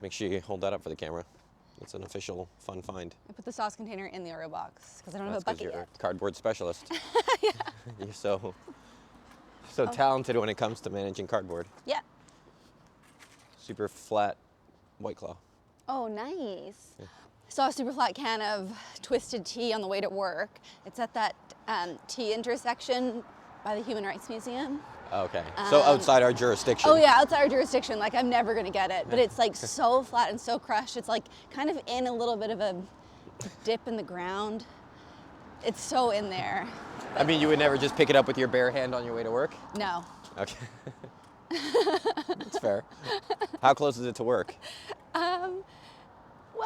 Make sure you hold that up for the camera. It's an official fun find. I put the sauce container in the Oreo box because I don't have a That's 'cause bucket you're yet. a cardboard specialist. Yeah. You're so talented when it comes to managing cardboard. Yeah. Super flat White Claw. Oh, nice. Yeah. Saw a super flat can of twisted tea on the way to work. It's at that tea intersection by the Human Rights Museum. Okay, so outside our jurisdiction. Oh yeah, outside our jurisdiction. Like I'm never gonna get it, but it's like so flat and so crushed. It's like kind of in a little bit of a dip in the ground. It's so in there. I mean, you would never just pick it up with your bare hand on your way to work? No. Okay. That's fair. How close is it to work? Well,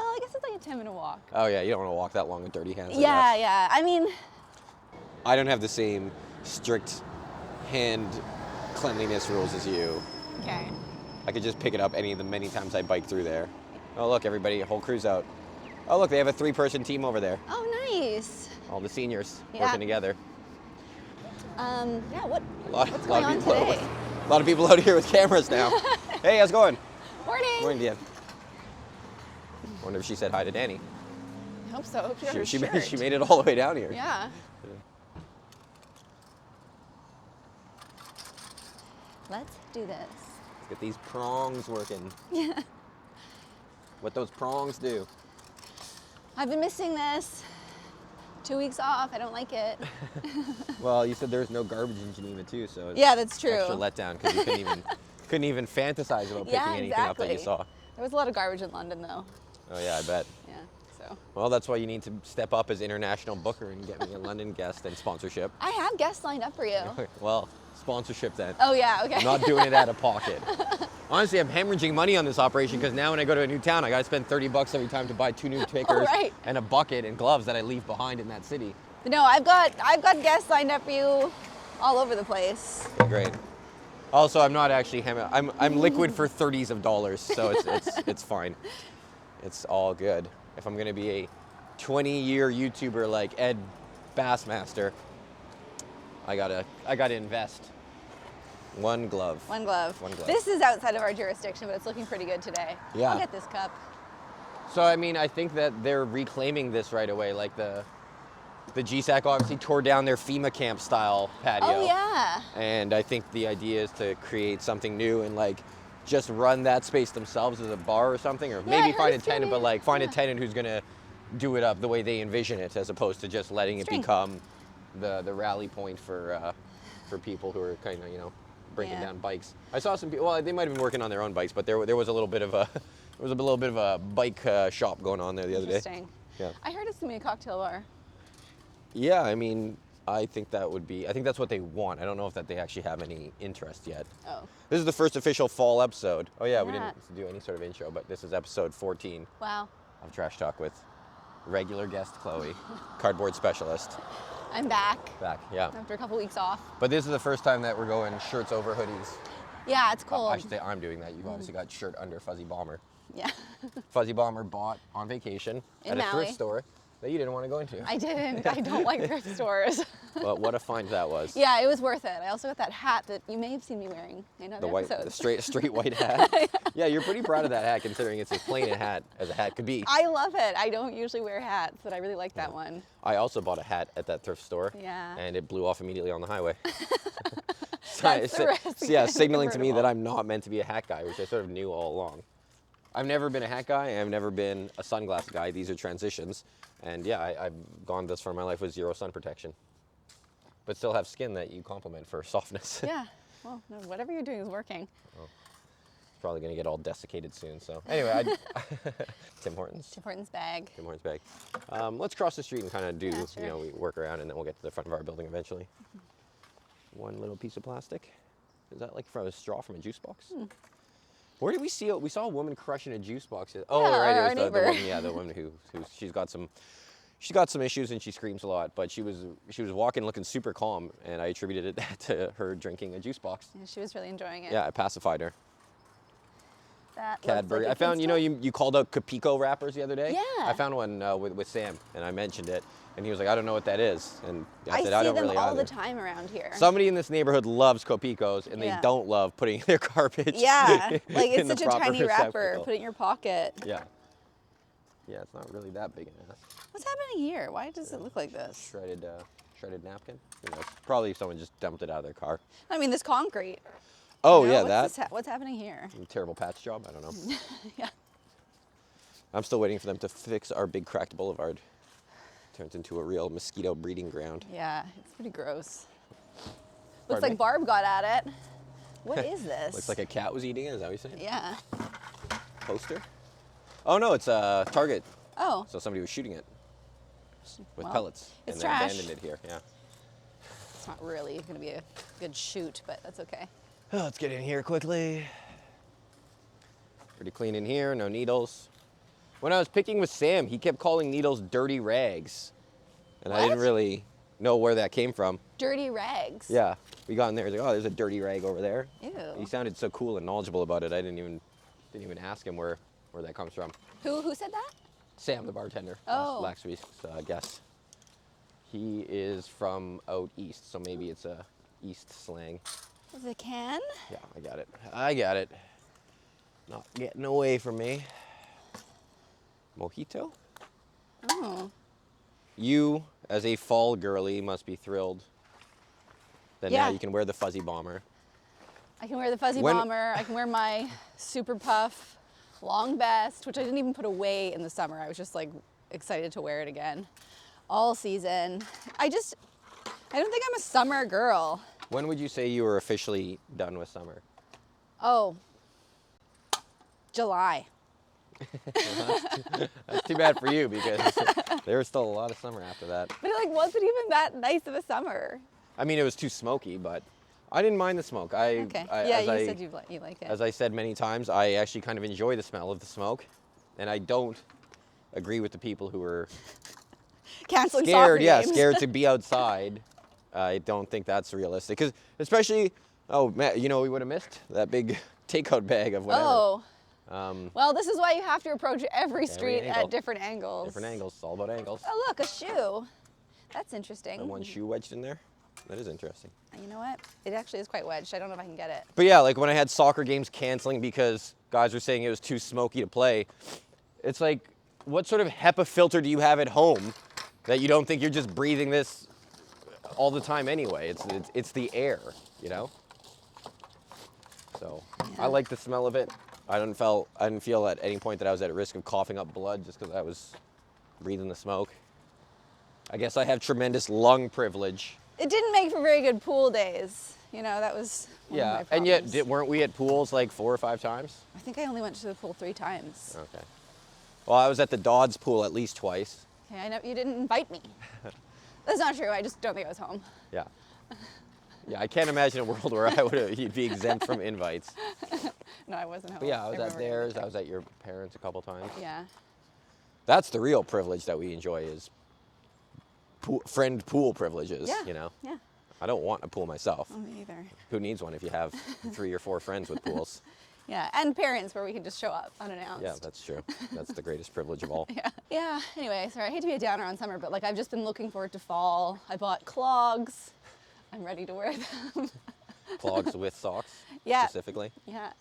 I guess it's like a 10-minute walk. Oh yeah, you don't want to walk that long with dirty hands. I Yeah, guess. yeah. I mean, I don't have the same strict hand cleanliness rules as you. okay. I could just pick it up any of the many times I bike through there. Oh look, everybody, whole crew's out. Oh look, they have a 3-person team over there. Oh, nice. All the seniors Yeah. working together. Yeah. What's A going lot on of people today? A lot of people out here with cameras now. Hey, how's it going? Morning. Morning, Dan. Wonder if she said hi to Danny. I hope so. I hope she got her She shirt. made it all the way down here. Yeah. Let's do this. Let's get these prongs working. Yeah. What those prongs do. I've been missing this. 2 weeks off. I don't like it. Well, you said there's no garbage in Geneva too, so it's Yeah, that's true. extra letdown because you couldn't even fantasize about picking Yeah, anything up that you exactly. saw. There was a lot of garbage in London, though. Oh yeah, I bet. Yeah. So Well, that's why you need to step up as international booker and get me a London guest and sponsorship. I have guests lined up for you. Well, sponsorship then. Oh yeah. Okay. I'm not doing it out of pocket. Honestly, I'm hemorrhaging money on this operation because now when I go to a new town, I got to spend $30 every time to buy 2 new pickers right. and a bucket and gloves that I leave behind in that city. No, I've got guests lined up for you, all over the place. Okay, great. Also, I'm not actually I'm liquid for 30s of dollars, so it's fine. It's all good. If I'm gonna be a 20-year YouTuber like Ed Bassmaster, I gotta invest. One glove. One glove. One glove. This is outside of our jurisdiction, but it's looking pretty good today. Yeah. I'll get this cup. So I mean, I think that they're reclaiming this right away. Like the GSAC obviously tore down their FEMA camp style patio. Oh yeah. And I think the idea is to create something new and like just run that space themselves as a bar or something, or Yeah, maybe I find a understand tenant, but it. like find a Yeah. tenant who's gonna do it up the way they envision it, as opposed to just letting it String. become the rally point for people who are kind of breaking Yeah. down bikes. I saw some people. Well, they might have been working on their own bikes, but there was a little bit of a bike shop going on there the other day. Interesting. Yeah. I heard it's gonna be a cocktail bar. Yeah, I mean, I think that's what they want. I don't know if that they actually have any interest yet. Oh. This is the first official fall episode. Oh yeah, we Yeah. didn't do any sort of intro, but this is episode 14 Wow. of Trash Talk with regular guest Chloe, cardboard specialist. I'm back Back, yeah. after a couple weeks off. But this is the first time that we're going shirts over hoodies. Yeah, it's cold. I should say I'm doing that. You've obviously got shirt under Fuzzy Bomber. Yeah. Fuzzy Bomber bought on vacation In at a thrift Maui. store that you didn't want to go into. I didn't. I don't like thrift stores. But what a find that was. Yeah, it was worth it. I also got that hat that you may have seen me wearing in other The episodes. straight white hat. Yeah, you're pretty proud of that hat considering it's as plain a hat as a hat could be. I love it. I don't usually wear hats, but I really like that one. I also bought a hat at that thrift store. Yeah. And it blew off immediately on the highway. That's the risk. Yeah, signaling to me that Convertible. I'm not meant to be a hat guy, which I sort of knew all along. I've never been a hat guy. I've never been a sunglass guy. These are transitions. And yeah, I've gone this far in my life with 0 sun protection. But still have skin that you compliment for softness. Yeah. Well, no, whatever you're doing is working. Probably going to get all desiccated soon. So anyway, Tim Hortons. Tim Hortons bag. Tim Hortons bag. Let's cross the street and kind of do, Yeah, sure. we work around and then we'll get to the front of our building eventually. One little piece of plastic. Is that like from a straw from a juice box? Where did we see it? We saw a woman crushing a juice box. Oh, Yeah, right, our it was the neighbor. woman. Yeah, the woman who she's got some issues and she screams a lot. But she was walking looking super calm, and I attributed that to her drinking a juice box. Yeah, she was really enjoying it. Yeah, I pacified her. That looks Cadbury. like I found, kid's toy. you called out Capico wrappers the other day? Yeah. I found one with Sam, and I mentioned it. And he was like, I don't know what that is. And I said, I I see don't them really all either. the time around here. Somebody in this neighborhood loves Copicos, and they Yeah. don't love putting their garbage Yeah, like in it's the such a proper tiny wrapper. receptacle. Put it in your pocket. Yeah. Yeah, it's not really that big an ass. What's happening here? Why does it look like this? Shredded napkin. Who knows? Probably someone just dumped it out of their car. I mean, this concrete. Oh You know, yeah, what's happening here? terrible patch job. I don't know. Yeah. I'm still waiting for them to fix our big cracked boulevard. Turns into a real mosquito breeding ground. Yeah, it's pretty gross. Looks Pardon like me? Barb got at it. What is this? Looks like a cat was eating it. Is that what you're saying? Yeah. Poster? Oh no, it's a Target. Oh. So somebody was shooting it with Well, pellets it's and trash. then abandoned it here. Yeah. It's not really going to be a good shoot, but that's okay. Oh, let's get in here quickly. Pretty clean in here, no needles. When I was picking with Sam, he kept calling needles dirty rags. And I didn't What? really know where that came from. Dirty rags. Yeah. We got in there, he's like, oh, there's a dirty rag over there. Ew. He sounded so cool and knowledgeable about it, I didn't even ask him where that comes from. Who said that? Sam, the bartender, Oh. last week's guest. He is from out east, so maybe it's a east slang. Was it a can? Yeah, I got it. Not getting away from me. Mojito? Oh. You, as a fall girly, must be thrilled that Yeah. now you can wear the fuzzy bomber. I can wear the fuzzy When- bomber. I can wear my super puff long vest, which I didn't even put away in the summer. I was just like excited to wear it again all season. I don't think I'm a summer girl. When would you say you were officially done with summer? Oh, July. That's too bad for you because there was still a lot of summer after that. But it like wasn't even that nice of a summer. I mean, it was too smoky, but I didn't mind the smoke. Okay. Yeah, you said you like it. As I said many times, I actually kind of enjoy the smell of the smoke, and I don't agree with the people who are Canceling soccer scared. Yeah, games. scared to be outside. I don't think that's realistic, because especially, oh man, you know, we would have missed that big takeout bag of whatever. Oh. Um, Well, this is why you have to approach every street angle. at different angles. different angles. It's all about angles. Oh, look, a shoe. That's interesting. And one shoe wedged in there. That is interesting. You know what? It actually is quite wedged. I don't know if I can get it. But yeah, like when I had soccer games canceling because guys were saying it was too smoky to play, it's like, what sort of HEPA filter do you have at home that you don't think you're just breathing this all the time anyway? It's the air, you know? So I like the smell of it. I didn't feel at any point that I was at risk of coughing up blood just because I was breathing the smoke. I guess I have tremendous lung privilege. It didn't make for very good pool days. You know, that was one of my Yeah, problems. and yet weren't we at pools like 4 or 5 times? I think I only went to the pool 3 times. Okay. Well, I was at the Dodds pool at least twice. Okay, I know you didn't invite me. That's not true. I just don't think I was home. Yeah. Yeah, I can't imagine a world where you'd be exempt from invites. No, I wasn't home. But yeah, I was at remember being theirs. there. I was at your parents a couple times. Yeah. That's the real privilege that we enjoy is friend pool privileges, Yeah. you know? Yeah. I don't want a pool myself. Oh, me either. Who needs one if you have 3 or 4 friends with pools? Yeah, and parents where we can just show up unannounced. Yeah, that's true. That's the greatest privilege of all. Yeah. Yeah. Anyway, sorry, I hate to be a downer on summer, but like I've just been looking forward to fall. I bought clogs. I'm ready to wear them. Clogs with socks, Yeah. specifically. Yeah.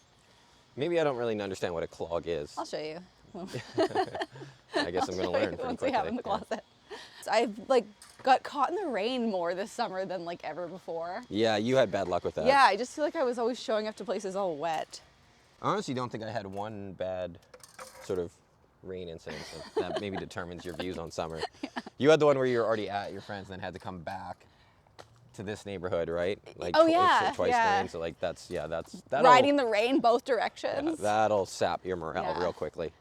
Maybe I don't really understand what a clog is. I'll show you. I guess I'm going to learn pretty once quickly. we have it in the Yeah. closet. So I've like got caught in the rain more this summer than like ever before. Yeah, you had bad luck with that. Yeah, I just feel like I was always showing up to places all wet. I honestly don't think I had one bad sort of rain incident that maybe determines your views on summer. Yeah. You had the one where you were already at your friends and then had to come back to this neighborhood, right? Like Oh, yeah, twice yeah. the rain. So like that'll Riding the rain both yeah, directions. that'll sap your morale Yeah. real quickly.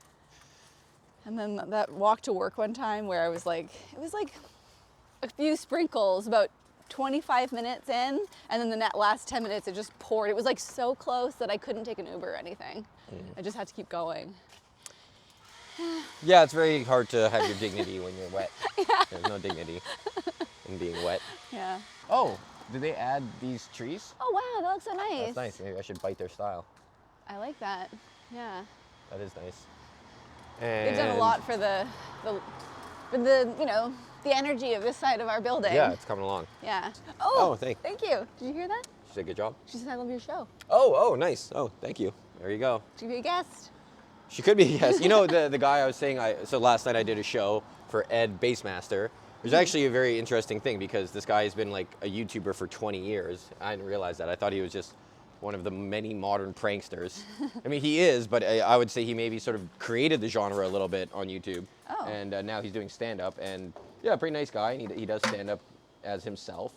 And then that walk to work one time where I was like, it was like a few sprinkles about 25 minutes in, and then the last 10 minutes it just poured. It was like so close that I couldn't take an Uber or anything. I just had to keep going. Yeah, it's very hard to have your dignity when you're wet. Yeah. There's no dignity in being wet. Yeah. Oh, did they add these trees? Oh wow, that looks so nice. That's nice. Maybe I should bite their style. I like that. Yeah. That is nice. And They've done a lot for the the energy of this side of our building. Yeah, it's coming along. Yeah. Oh, thank you. Did you hear that? She said good job. She said I love your show. Oh, nice. Oh, thank you. There you go. Should be a guest. She could be, yes. You know, the guy I was saying, so last night I did a show for Ed Bassmaster. There's actually a very interesting thing because this guy has been like a YouTuber for 20 years. I didn't realize that. I thought he was just one of the many modern pranksters. I mean, he is, but I would say he maybe sort of created the genre a little bit on YouTube. Oh. And now he's doing stand-up. And yeah, pretty nice guy. And he does stand-up as himself.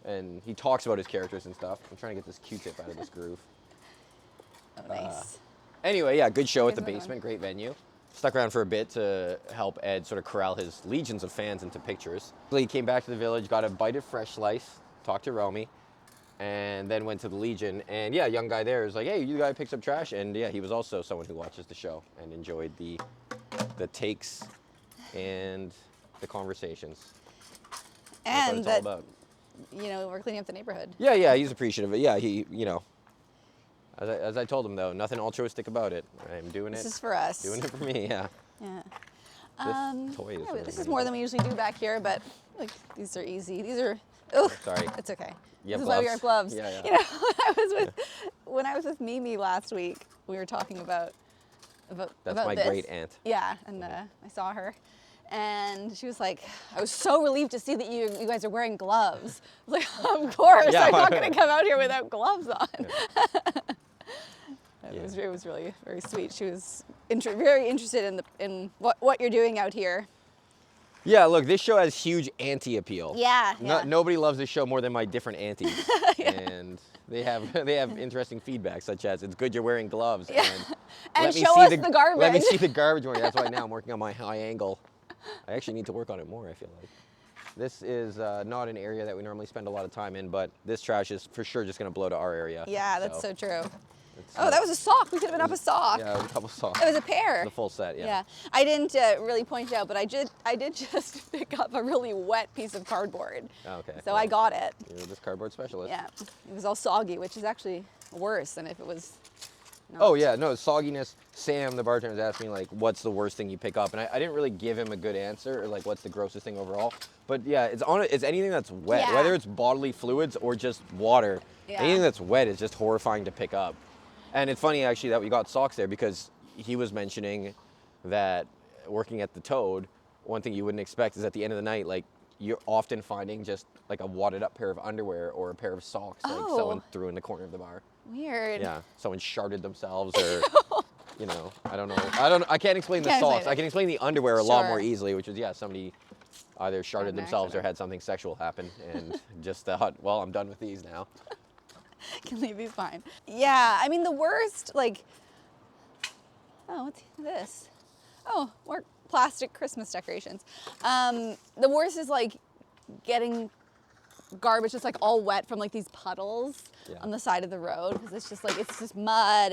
And he talks about his characters and stuff. I'm trying to get this Q-tip out of this groove. Oh, nice. Anyway, yeah, good show at the Here's another basement. Great venue. Stuck around for a bit to help Ed sort of corral his legions of fans into pictures. He came back to the village, got a bite of fresh slice, talked to Romy, and then went to the Legion. And yeah, a young guy there was like, hey, you the guy who picks up trash? And yeah, he was also someone who watches the show and enjoyed the takes and the conversations. That's what And it's all about. you know, we're cleaning up the neighborhood. Yeah, he's appreciative. Yeah, he, you know, as I told him though, nothing altruistic about it. I'm doing it. This is for us. Doing it for me, yeah. Yeah. This toy is really This is pretty. more than we usually do back here, but like these are easy. These are. Oh, Sorry. it's okay. You have This is why we have gloves. Yeah. You know, when I was with Mimi last week, we were talking about That's about my this. great aunt. Yeah, and I saw her, and she was like, "I was so relieved to see that you guys are wearing gloves." I was like, "Of course, Yeah. I'm not going to come out here without gloves on." Yeah. It was really very sweet. She was very interested in what you're doing out here. Yeah, look, this show has huge auntie appeal. Yeah. Nobody loves this show more than my different aunties. And they have interesting feedback, such as it's good you're wearing gloves. Yeah. And let me show see us the garbage. Let me see the garbage more. That's why now I'm working on my high angle. I actually need to work on it more, I feel like. This is not an area that we normally spend a lot of time in, but this trash is for sure just going to blow to our area. Yeah, that's so true. it's, Oh, that was a sock. We could have been up a sock. Yeah, it was a couple socks. It was a pair. The full set, yeah. Yeah, I didn't really point it out, but I did just pick up a really wet piece of cardboard. Okay. So I got it. You're this cardboard specialist. Yeah, it was all soggy, which is actually worse than if it was. Not. Oh yeah, no, sogginess. Sam, the bartender, was asking me like, what's the worst thing you pick up? And I didn't really give him a good answer, or like, what's the grossest thing overall. But yeah, it's anything that's wet, Yeah. whether it's bodily fluids or just water. Yeah. Anything that's wet is just horrifying to pick up. And it's funny actually that we got socks there because he was mentioning that working at the Toad, one thing you wouldn't expect is at the end of the night, like you're often finding just like a wadded up pair of underwear or a pair of socks like Oh. someone threw in the corner of the bar. Weird. Yeah, someone sharded themselves or, you know, I don't know. I can't explain the Can't socks. explain I it. can explain the underwear a lot Sure. more easily, which is, yeah, somebody either sharded an themselves or accident. had something sexual happen and just thought, well, I'm done with these now. Can leave these fine. Yeah, I mean the worst, like, oh, what's this? Oh, more plastic Christmas decorations. The worst is like getting garbage that's like all wet from like these puddles Yeah. on the side of the road because it's just mud.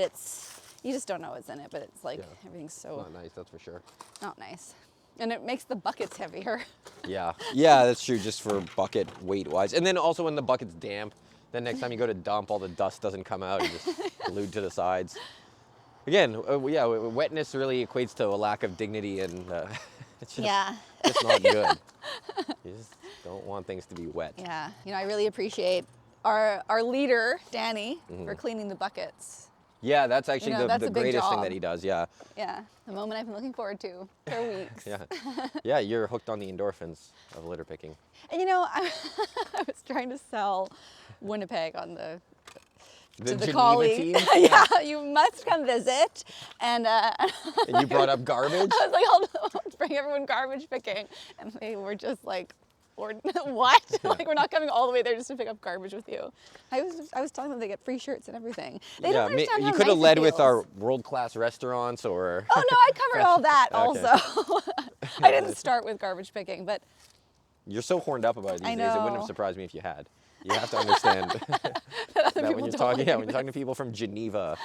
You just don't know what's in it, but it's like Yeah. everything's so Not nice, that's for sure. not nice. And it makes the buckets heavier. Yeah, yeah, that's true, just for bucket weight-wise. And then also when the bucket's damp, then next time you go to dump, all the dust doesn't come out, it's just glued to the sides. Again, yeah, wetness really equates to a lack of dignity and it's just, Yeah. it's not good. You just don't want things to be wet. Yeah, you know, I really appreciate our leader, Danny, for cleaning the buckets. Yeah, that's actually You know, that's the a big greatest thing job. that he does, yeah. Yeah, the moment I've been looking forward to for weeks. Yeah, yeah, you're hooked on the endorphins of litter picking. And you know, I was trying to sell Winnipeg on to the Geneva colleague. team? Yeah, you must come visit. And And you brought up garbage? I was like, I'll bring everyone garbage picking. And they were just like, what? Like, we're not coming all the way there just to pick up garbage with you. I was telling them they get free shirts and everything. They don't understand you how could have nice led it with feels. our world-class restaurants or... Oh no, I covered all that Okay. also. I didn't start with garbage picking, but You're so horned up about it these I days, it wouldn't know. have surprised me if you had. You have to understand that when people you're don't talking, like yeah, when you're talking to people from Geneva,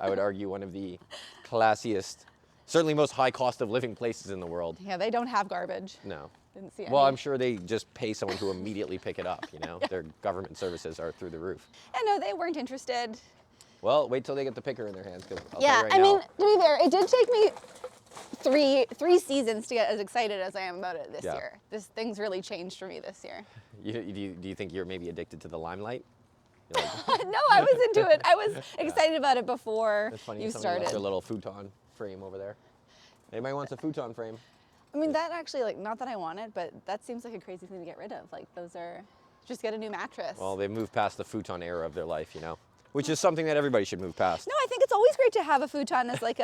I would argue one of the classiest, certainly most high cost of living places in the world. yeah, they don't have garbage. No. Didn't see Well, any. I'm sure they just pay someone to immediately pick it up, you know? Their government services are through the roof. Yeah, no, they weren't interested. Well, wait till they get the picker in their hands, because I'll Yeah, tell you right I now, mean, to be fair, it did take me three seasons to get as excited as I am about it this Yeah. year. Things really changed for me this year. Do you think you're maybe addicted to the limelight? You're like, No, I was into it. I was excited about it before it's funny. you Somebody left started. their little futon frame over there. Anybody wants a futon frame? I mean, that actually, like, not that I want it, but that seems like a crazy thing to get rid of. Like, those are, just get a new mattress. Well, they've moved past the futon era of their life, which is something that everybody should move past. No, I think it's always great to have a futon as like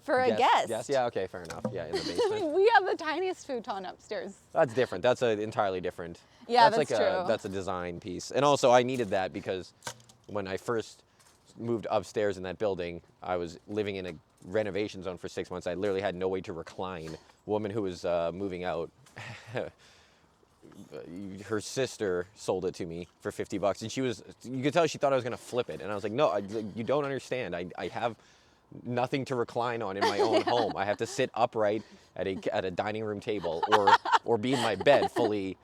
for a guest. Yes, yeah, okay, fair enough. Yeah, in the I basement. mean, we have the tiniest futon upstairs. That's different. That's an entirely different. Yeah, that's like true. That's a design piece. And also, I needed that because when I first moved upstairs in that building, I was living in a renovation zone for 6 months. I literally had no way to recline. Woman who was moving out, her sister sold it to me for $50, and you could tell she thought I was gonna flip it. And I was like, no, you don't understand. I have nothing to recline on in my own home. I have to sit upright at a dining room table or be in my bed fully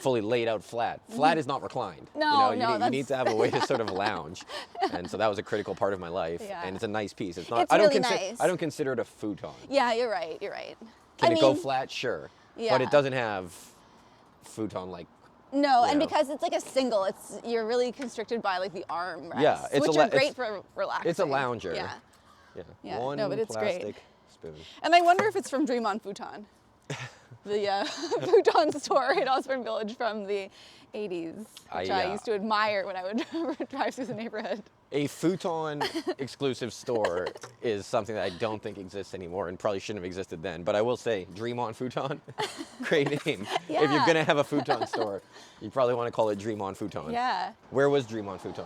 laid out flat. Flat is not reclined. No, you need to have a way to sort of lounge. And so that was a critical part of my life. Yeah. And it's a nice piece. It's not. It's really nice. I don't consider it a futon. Yeah, you're right. You're right. Can it go flat? Sure. Yeah. But it doesn't have futon like. No, and know. because it's like a single, you're really constricted by like the arm rests, Yeah, it's which are great for relaxing. It's a lounger. Yeah. Yeah. Yeah, One no, but it's great. plastic spoon. And I wonder if it's from Dream on Futon, the futon store in Osborne Village from the 80s, which I used to admire when I would drive through the neighborhood. A futon exclusive store is something that I don't think exists anymore and probably shouldn't have existed then. But I will say, Dream on Futon, great name. Yeah. If you're gonna have a futon store, you probably want to call it Dream on Futon. Yeah. Where was Dream on Futon?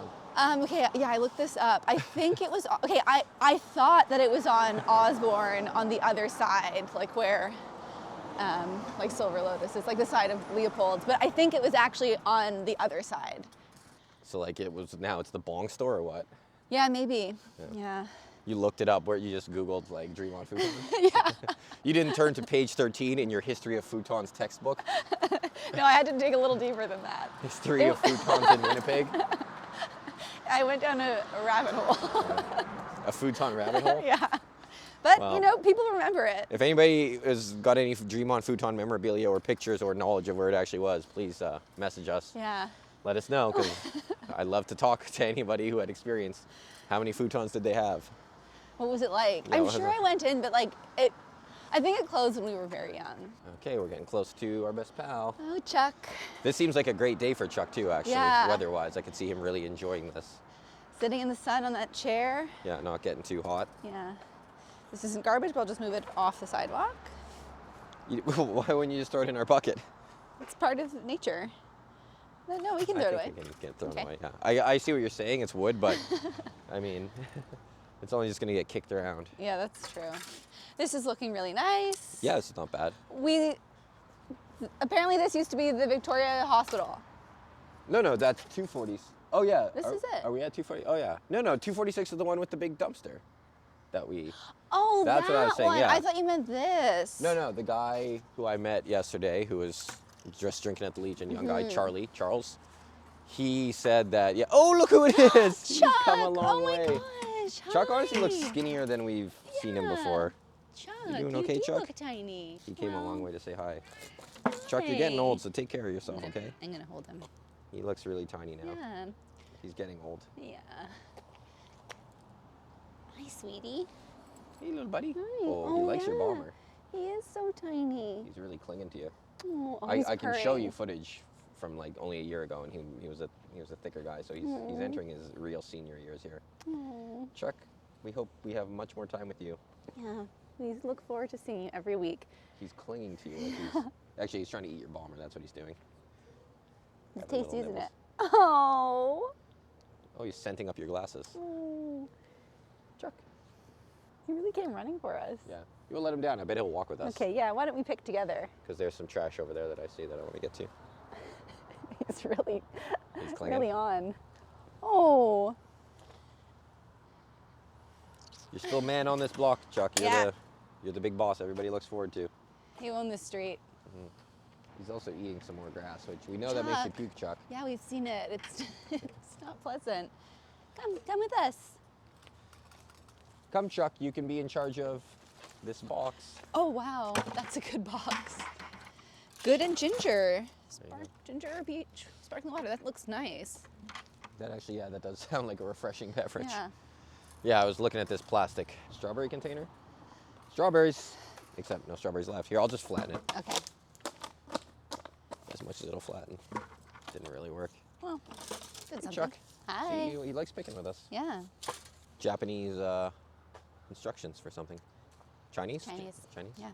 Okay, yeah, I looked this up. I think it was, okay, I thought that it was on Osborne on the other side, like where, like Silver Lotus is, like the side of Leopold's, but I think it was actually on the other side. So like now it's the Bong store or what? Yeah, maybe, yeah. You looked it up where you just Googled like Dream on Futon? Yeah. You didn't turn to page 13 in your History of Futons textbook? No, I had to dig a little deeper than that. History of Futons in Winnipeg? I went down a rabbit hole. A futon rabbit hole? Yeah. But, Wow. people remember it. If anybody has got any Dream on Futon memorabilia or pictures or knowledge of where it actually was, please message us. Yeah. Let us know, because I'd love to talk to anybody who had experience. How many futons did they have? What was it like? Yeah, I'm what was sure it? I went in, but I think it closed when we were very young. Okay, we're getting close to our best pal. Oh, Chuck. This seems like a great day for Chuck too, actually, Yeah. weather-wise. I could see him really enjoying this. Sitting in the sun on that chair. Yeah, not getting too hot. Yeah. This isn't garbage, but I'll just move it off the sidewalk. Why wouldn't you just throw it in our bucket? It's part of nature. No, we can throw it away. I think it can get thrown Okay. away, yeah. I see what you're saying, it's wood, but I mean, it's only just gonna get kicked around. Yeah, that's true. This is looking really nice. Yeah, this is not bad. Apparently this used to be the Victoria Hospital. No, that's 240s. Oh yeah. This is it. Are we at 240? Oh yeah. No, 246 is the one with the big dumpster that we... Oh, That's that what I was saying, one. yeah. I thought you meant this. No, the guy who I met yesterday who was just drinking at the Legion, young guy, Charles, he said that, yeah, oh, look who it is. He's Chuck! come a long oh my way. gosh. Chuck honestly looks hi. skinnier than we've seen him before. Chuck, You doing okay, do Chuck? look tiny. He came a Well, long way to say hi. Chuck, you're getting hey. old, so take care of yourself, okay? I'm gonna hold him. He looks really tiny now. Yeah. He's getting old. Yeah. Hi, sweetie. Hey, little buddy. Hi. Oh, he likes your yeah. bomber. He is so tiny. He's really clinging to you. Oh, I can show you footage from like only a year ago, and he was a thicker guy, so he's entering his real senior years here. Oh, Chuck, we hope we have much more time with you. yeah. We look forward to seeing you every week. He's clinging to you. Like he's trying to eat your bomber. That's what he's doing. It's Having tasty, little isn't it? nibbles. Oh. Oh, he's scenting up your glasses. Oh. Chuck. He really came running for us. Yeah. You will let him down. I bet he'll walk with us. Okay, yeah, why don't we pick together? Because there's some trash over there that I see that I want to get to. He's really, He's clinging. really on. Oh. You're still man on this block, Chuck. Yeah. You're the big boss everybody looks forward to. He owned the street. He's also eating some more grass, which we know that makes you Chuck. puke, Chuck. Yeah, we've seen it. It's not pleasant. Come with us. Come, Chuck. You can be in charge of this box. Oh wow, that's a good box. Good and ginger. There you Ginger peach sparkling water. That looks nice. That actually, yeah, that does sound like a refreshing beverage. Yeah. Yeah, I was looking at this plastic strawberry container. Strawberries, except no strawberries left. Here, I'll just flatten it Okay. as much as it'll flatten. Didn't really work. Well, did something. Chuck. Hi. See, he likes picking with us. Yeah. Japanese instructions for something. Chinese? Chinese? Yeah.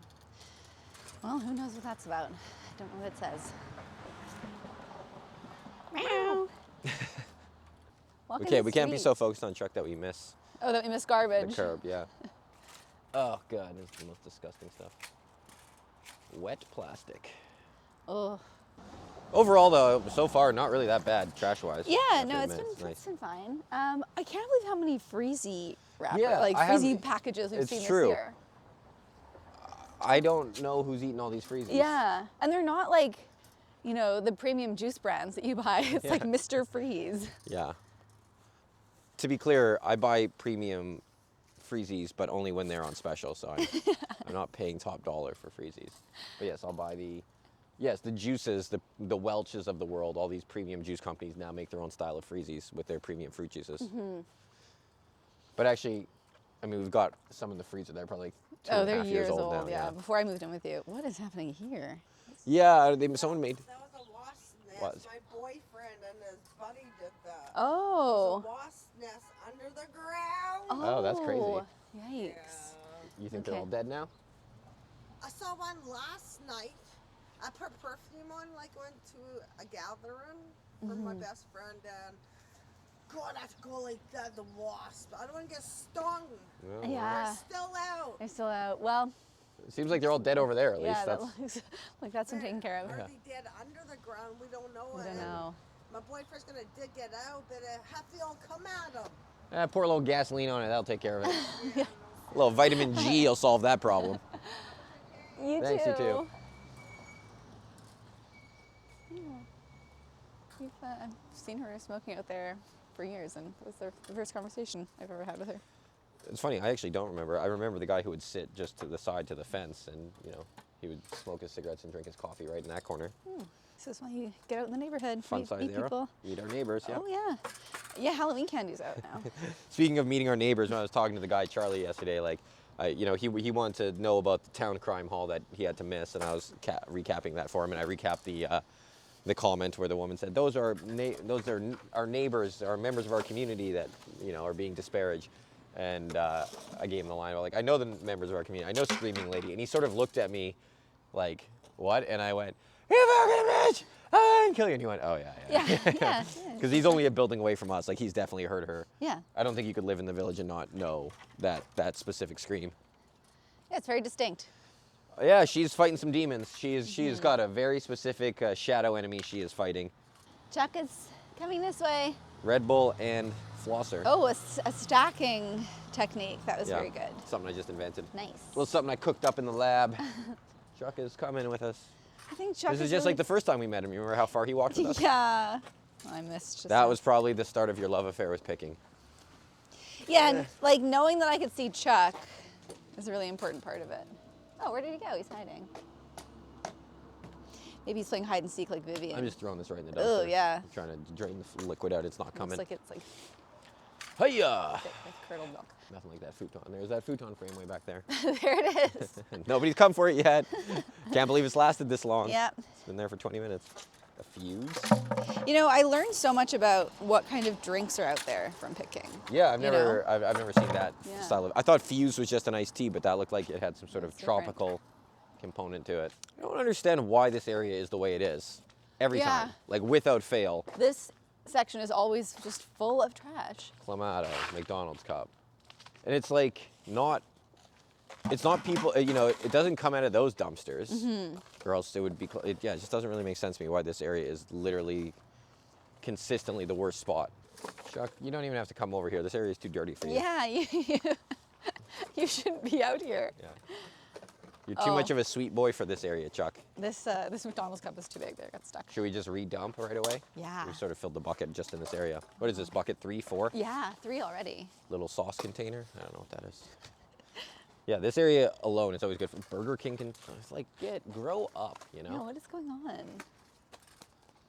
Well, who knows what that's about? I don't know what it says. Meow. Walking Okay, the we can't be street. so focused on Chuck that we miss Oh, that we missed the garbage. curb, yeah. Oh, God, this is the most disgusting stuff. Wet plastic. Oh. Overall, though, so far, not really that bad, trash-wise. Yeah, I have no, to it's admit. been, nice. it's been fine. I can't believe how many freezy wrapper, Yeah, like I freezy haven't- packages we've it's seen true. this year. I don't know who's eating all these freezies. Yeah, and they're not like, you know, the premium juice brands that you buy. It's like Yeah. Mr. Freeze. Yeah. To be clear, I buy premium freezies, but only when they're on special, so I'm not paying top dollar for freezies. But yes, I'll buy the juices, the Welch's of the world. All these premium juice companies now make their own style of freezies with their premium fruit juices. Mm-hmm. But actually, I mean, we've got some in the freezer that are probably like 2.5 They're years old. now. Yeah, before I moved in with you. What is happening here? Yeah, someone made. That was a wasp nest. Was. My boyfriend and his buddy did that. Oh. It was a wasp nest under the ground. Oh, that's crazy. Yikes. You think they're Okay. all dead now? I saw one last night. I put perfume on, like went to a gathering for my best friend, and God, I have to go like that. The wasp. I don't want to get stung. No. Yeah. They're still out. They're still out. Well, It seems like they're all dead over there, at yeah, least. that That's looks like that's been taken care of. Are they dead under the ground? We don't know. I don't and know. My boyfriend's gonna dig it out, but half they all come at him. pour a little gasoline on it. That'll take care of it. A little vitamin G will solve that problem. You Thanks, too. you too. I've seen her smoking out there for years, and it was the first conversation I've ever had with her. It's funny. I actually don't remember. I remember the guy who would sit just to the side to the fence, and he would smoke his cigarettes and drink his coffee right in that corner. This is why you get out in the neighborhood, Fun meet size people. arrow. Meet our neighbors. Yeah. Oh yeah, yeah. Halloween candy's out now. Speaking of meeting our neighbors, when I was talking to the guy Charlie yesterday, like, he wanted to know about the town crime hall that he had to miss, and I was recapping that for him, and I recapped the comment where the woman said, "Those are our neighbors, our members of our community that are being disparaged." And I gave him the line about, like, I know the members of our community. I know Screaming Lady, and he sort of looked at me like, "What?" And I went, "You fucking bitch! I'm gonna kill you." And he went, "Oh yeah." Yeah. Because he's only a building away from us. Like, he's definitely heard her. Yeah. I don't think you could live in the village and not know that specific scream. Yeah, it's very distinct. Yeah, she's fighting some demons. She's got a very specific shadow enemy she is fighting. Chuck is coming this way. Red Bull and Flosser. Oh, a stacking technique. That was Yeah, very good. something I just invented. Nice. Well, something I cooked up in the lab. Chuck is coming with us. I think Chuck This is is just really... like the first time we met him. You remember how far he walked with us? Yeah. I missed just That was probably the start of your love affair with picking. Yeah, and like knowing that I could see Chuck is a really important part of it. Oh, where did he go? He's hiding. Maybe he's playing hide and seek like Vivian. I'm just throwing this right in the dumpster. Oh, yeah. I'm trying to drain the liquid out. It's not coming. It's like Hiya! curdled milk. Nothing like that futon. There's that futon frame way back there. There it is. Nobody's come for it yet. Can't believe it's lasted this long. Yep. It's been there for 20 minutes. A fuse? You know, I learned so much about what kind of drinks are out there from picking. Yeah, I've You never know? I've never seen that Yeah. style of. I thought fuse was just an iced tea, but that looked like it had some sort of It's different. tropical component to it. I don't understand why this area is the way it is. Every Yeah. time, like without fail. This section is always just full of trash. Clamato, McDonald's cup, and it's like not. It's not people. It doesn't come out of those dumpsters, or else it would be. It just doesn't really make sense to me why this area is literally consistently the worst spot. Chuck, you don't even have to come over here. This area is too dirty for you. Yeah, you shouldn't be out here. Yeah. You're too Oh. much of a sweet boy for this area, Chuck. This McDonald's cup is too big. There, it got stuck. Should we just redump right away? Yeah. We sort of filled the bucket just in this area. What is this, bucket 3, 4? Yeah, 3 already. Little sauce container? I don't know what that is. Yeah, this area alone is always good. Burger King can, it's like, grow up, you know? No, what is going on?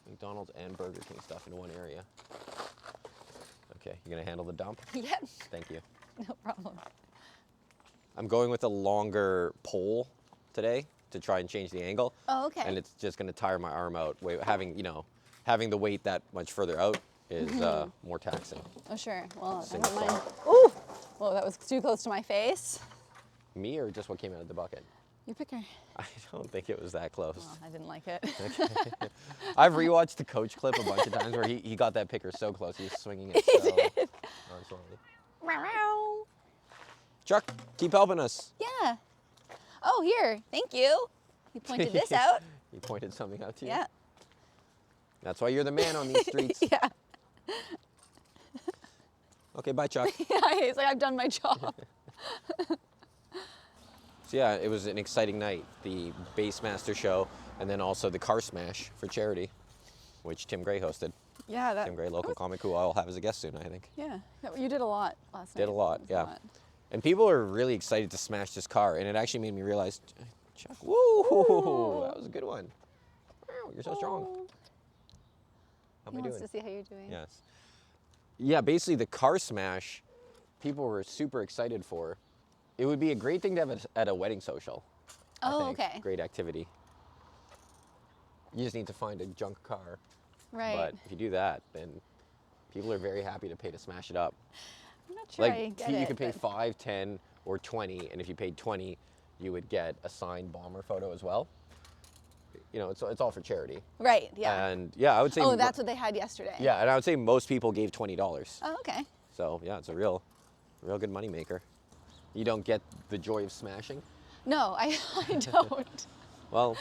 McDonald's and Burger King stuff in one area. Okay, you gonna handle the dump? Yeah, Thank you. no problem. I'm going with a longer pole today to try and change the angle. Oh, okay. And it's just gonna tire my arm out. Having the weight that much further out is more taxing. Oh, sure. Well, I Single don't mind. thought. Ooh! Whoa, that was too close to my face. Me or just what came out of the bucket? Your picker. I don't think it was that close. Well, I didn't like it. I've rewatched the coach clip a bunch of times where he got that picker so close. He was swinging it so nonchalantly. Meow. Chuck, keep helping us. Yeah. Oh, here. Thank you. You pointed this out. He pointed something out to you? Yeah. That's why you're the man on these streets. Yeah. Okay, bye, Chuck. Yeah, he's like, I've done my job. So yeah, it was an exciting night. The Bassmaster show, and then also the Car Smash for charity, which Tim Gray hosted. Yeah, that. Tim Gray, local comic who I'll have as a guest soon, I think. Yeah, you did a lot last night. Did a lot, It was yeah. lot. And people are really excited to smash this car, and it actually made me realize, Chuck, woo, that was a good one. Wow, you're so strong. Oh. How He am I wants doing? to see how you're doing. Yes. Yeah, basically the car smash, people were super excited for. It would be a great thing to have at a wedding social. I Oh, think. okay. Great activity. You just need to find a junk car. Right. But if you do that, then people are very happy to pay to smash it up. I'm not sure I Like get you it. could pay but- 5, 10, or 20, and if you paid 20, you would get a signed bomber photo as well. You know, it's all for charity. Right. Yeah. And yeah, I would say. Oh, that's what they had yesterday. Yeah, and I would say most people gave $20. Oh, okay. So yeah, it's a real good money maker. You don't get the joy of smashing. No, I don't. Well,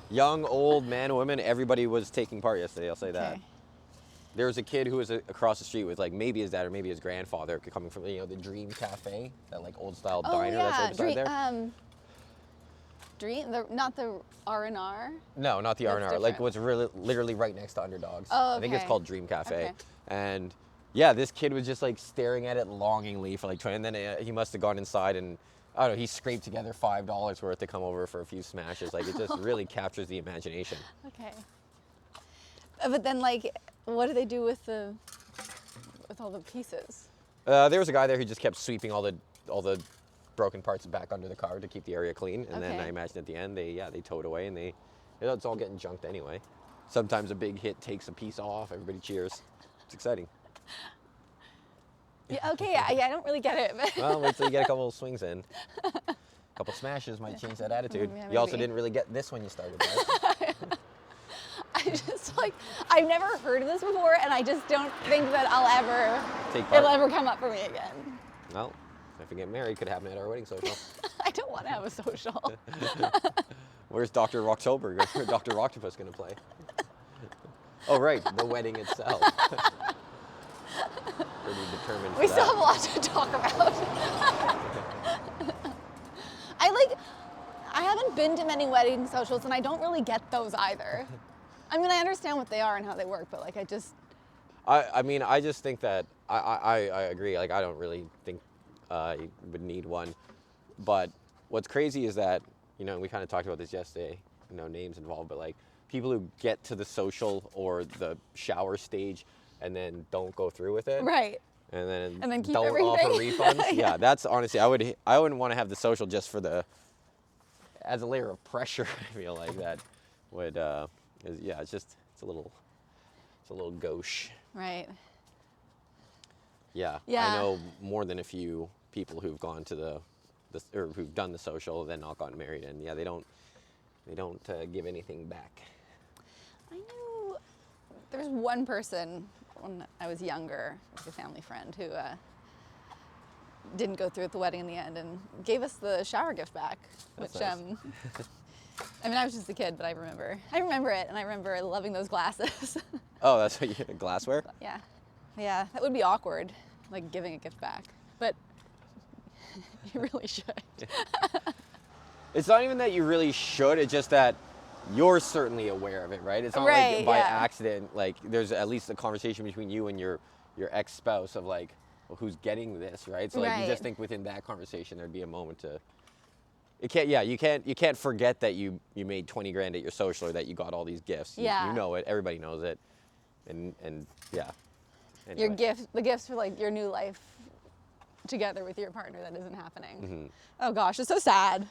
young, old, man, women, everybody was taking part yesterday. I'll say that. Okay. There was a kid who was across the street with like maybe his dad or maybe his grandfather coming from the Dream Cafe, that like old style Oh diner that's yeah, right beside there. Not the R&R. No, not the That's R&R. Like different. what's really literally right next to Underdogs. Oh, I think it's okay. called Dream Cafe. Okay. And yeah, this kid was just like staring at it longingly for like trying. And then he must have gone inside and I don't know. He scraped together $5 worth to come over for a few smashes. Like it just really captures the imagination. Okay. But then, like, what do they do with all the pieces? There was a guy there who just kept sweeping all the broken parts back under the car to keep the area clean. And then Okay. I imagine at the end they tow it away and it's all getting junked anyway. Sometimes a big hit takes a piece off. Everybody cheers. It's exciting. Yeah. Okay. I don't really get it. But Well, wait till you get a couple of swings in. A couple smashes might change that attitude. Yeah, You also maybe. didn't really get this when you started, right? I just like I've never heard of this before, and I just don't think that Take part. it'll ever come up for me again. Well, if we get married, could happen at our wedding social. I don't want to have a social. Where's Dr. Rocktober? Where's Dr. Octopus going to play? Oh, right, the wedding itself. Pretty determined for We still that. have a lot to talk about. I haven't been to many wedding socials, and I don't really get those either. I mean, I understand what they are and how they work, but like I mean, I just think that I agree. Like, I don't really think you would need one. But what's crazy is that, we kind of talked about this yesterday, names involved, but like people who get to the social or the shower stage and then don't go through with it. right. And then keep don't everything. offer refunds. Yeah, that's honestly, I wouldn't want to have the social just for as a layer of pressure. I feel like that would, it's a little gauche. Right. Yeah. Yeah. I know more than a few people who've gone to or who've done the social, then not gotten married, and yeah, they don't give anything back. I knew there was one person when I was younger, like a family friend, who didn't go through with the wedding in the end and gave us the shower gift back, That's which nice. I mean, I was just a kid, but I remember it, and I remember loving those glasses. Oh, that's what glassware? Yeah, that would be awkward, like giving a gift back, but you really should. It's not even that you really should, it's just that you're certainly aware of it, right? It's not Right, like by yeah. accident, like there's at least a conversation between you and your ex-spouse of like, well, who's getting this, right? So like you Right. just think within that conversation there'd be a moment to. It can't. Yeah, you can't forget that you made 20 grand at your social or that you got all these gifts. Yeah. You know it. Everybody knows it. And yeah. Your Anyway. the gifts for like your new life together with your partner that isn't happening. Mm-hmm. Oh gosh, it's so sad.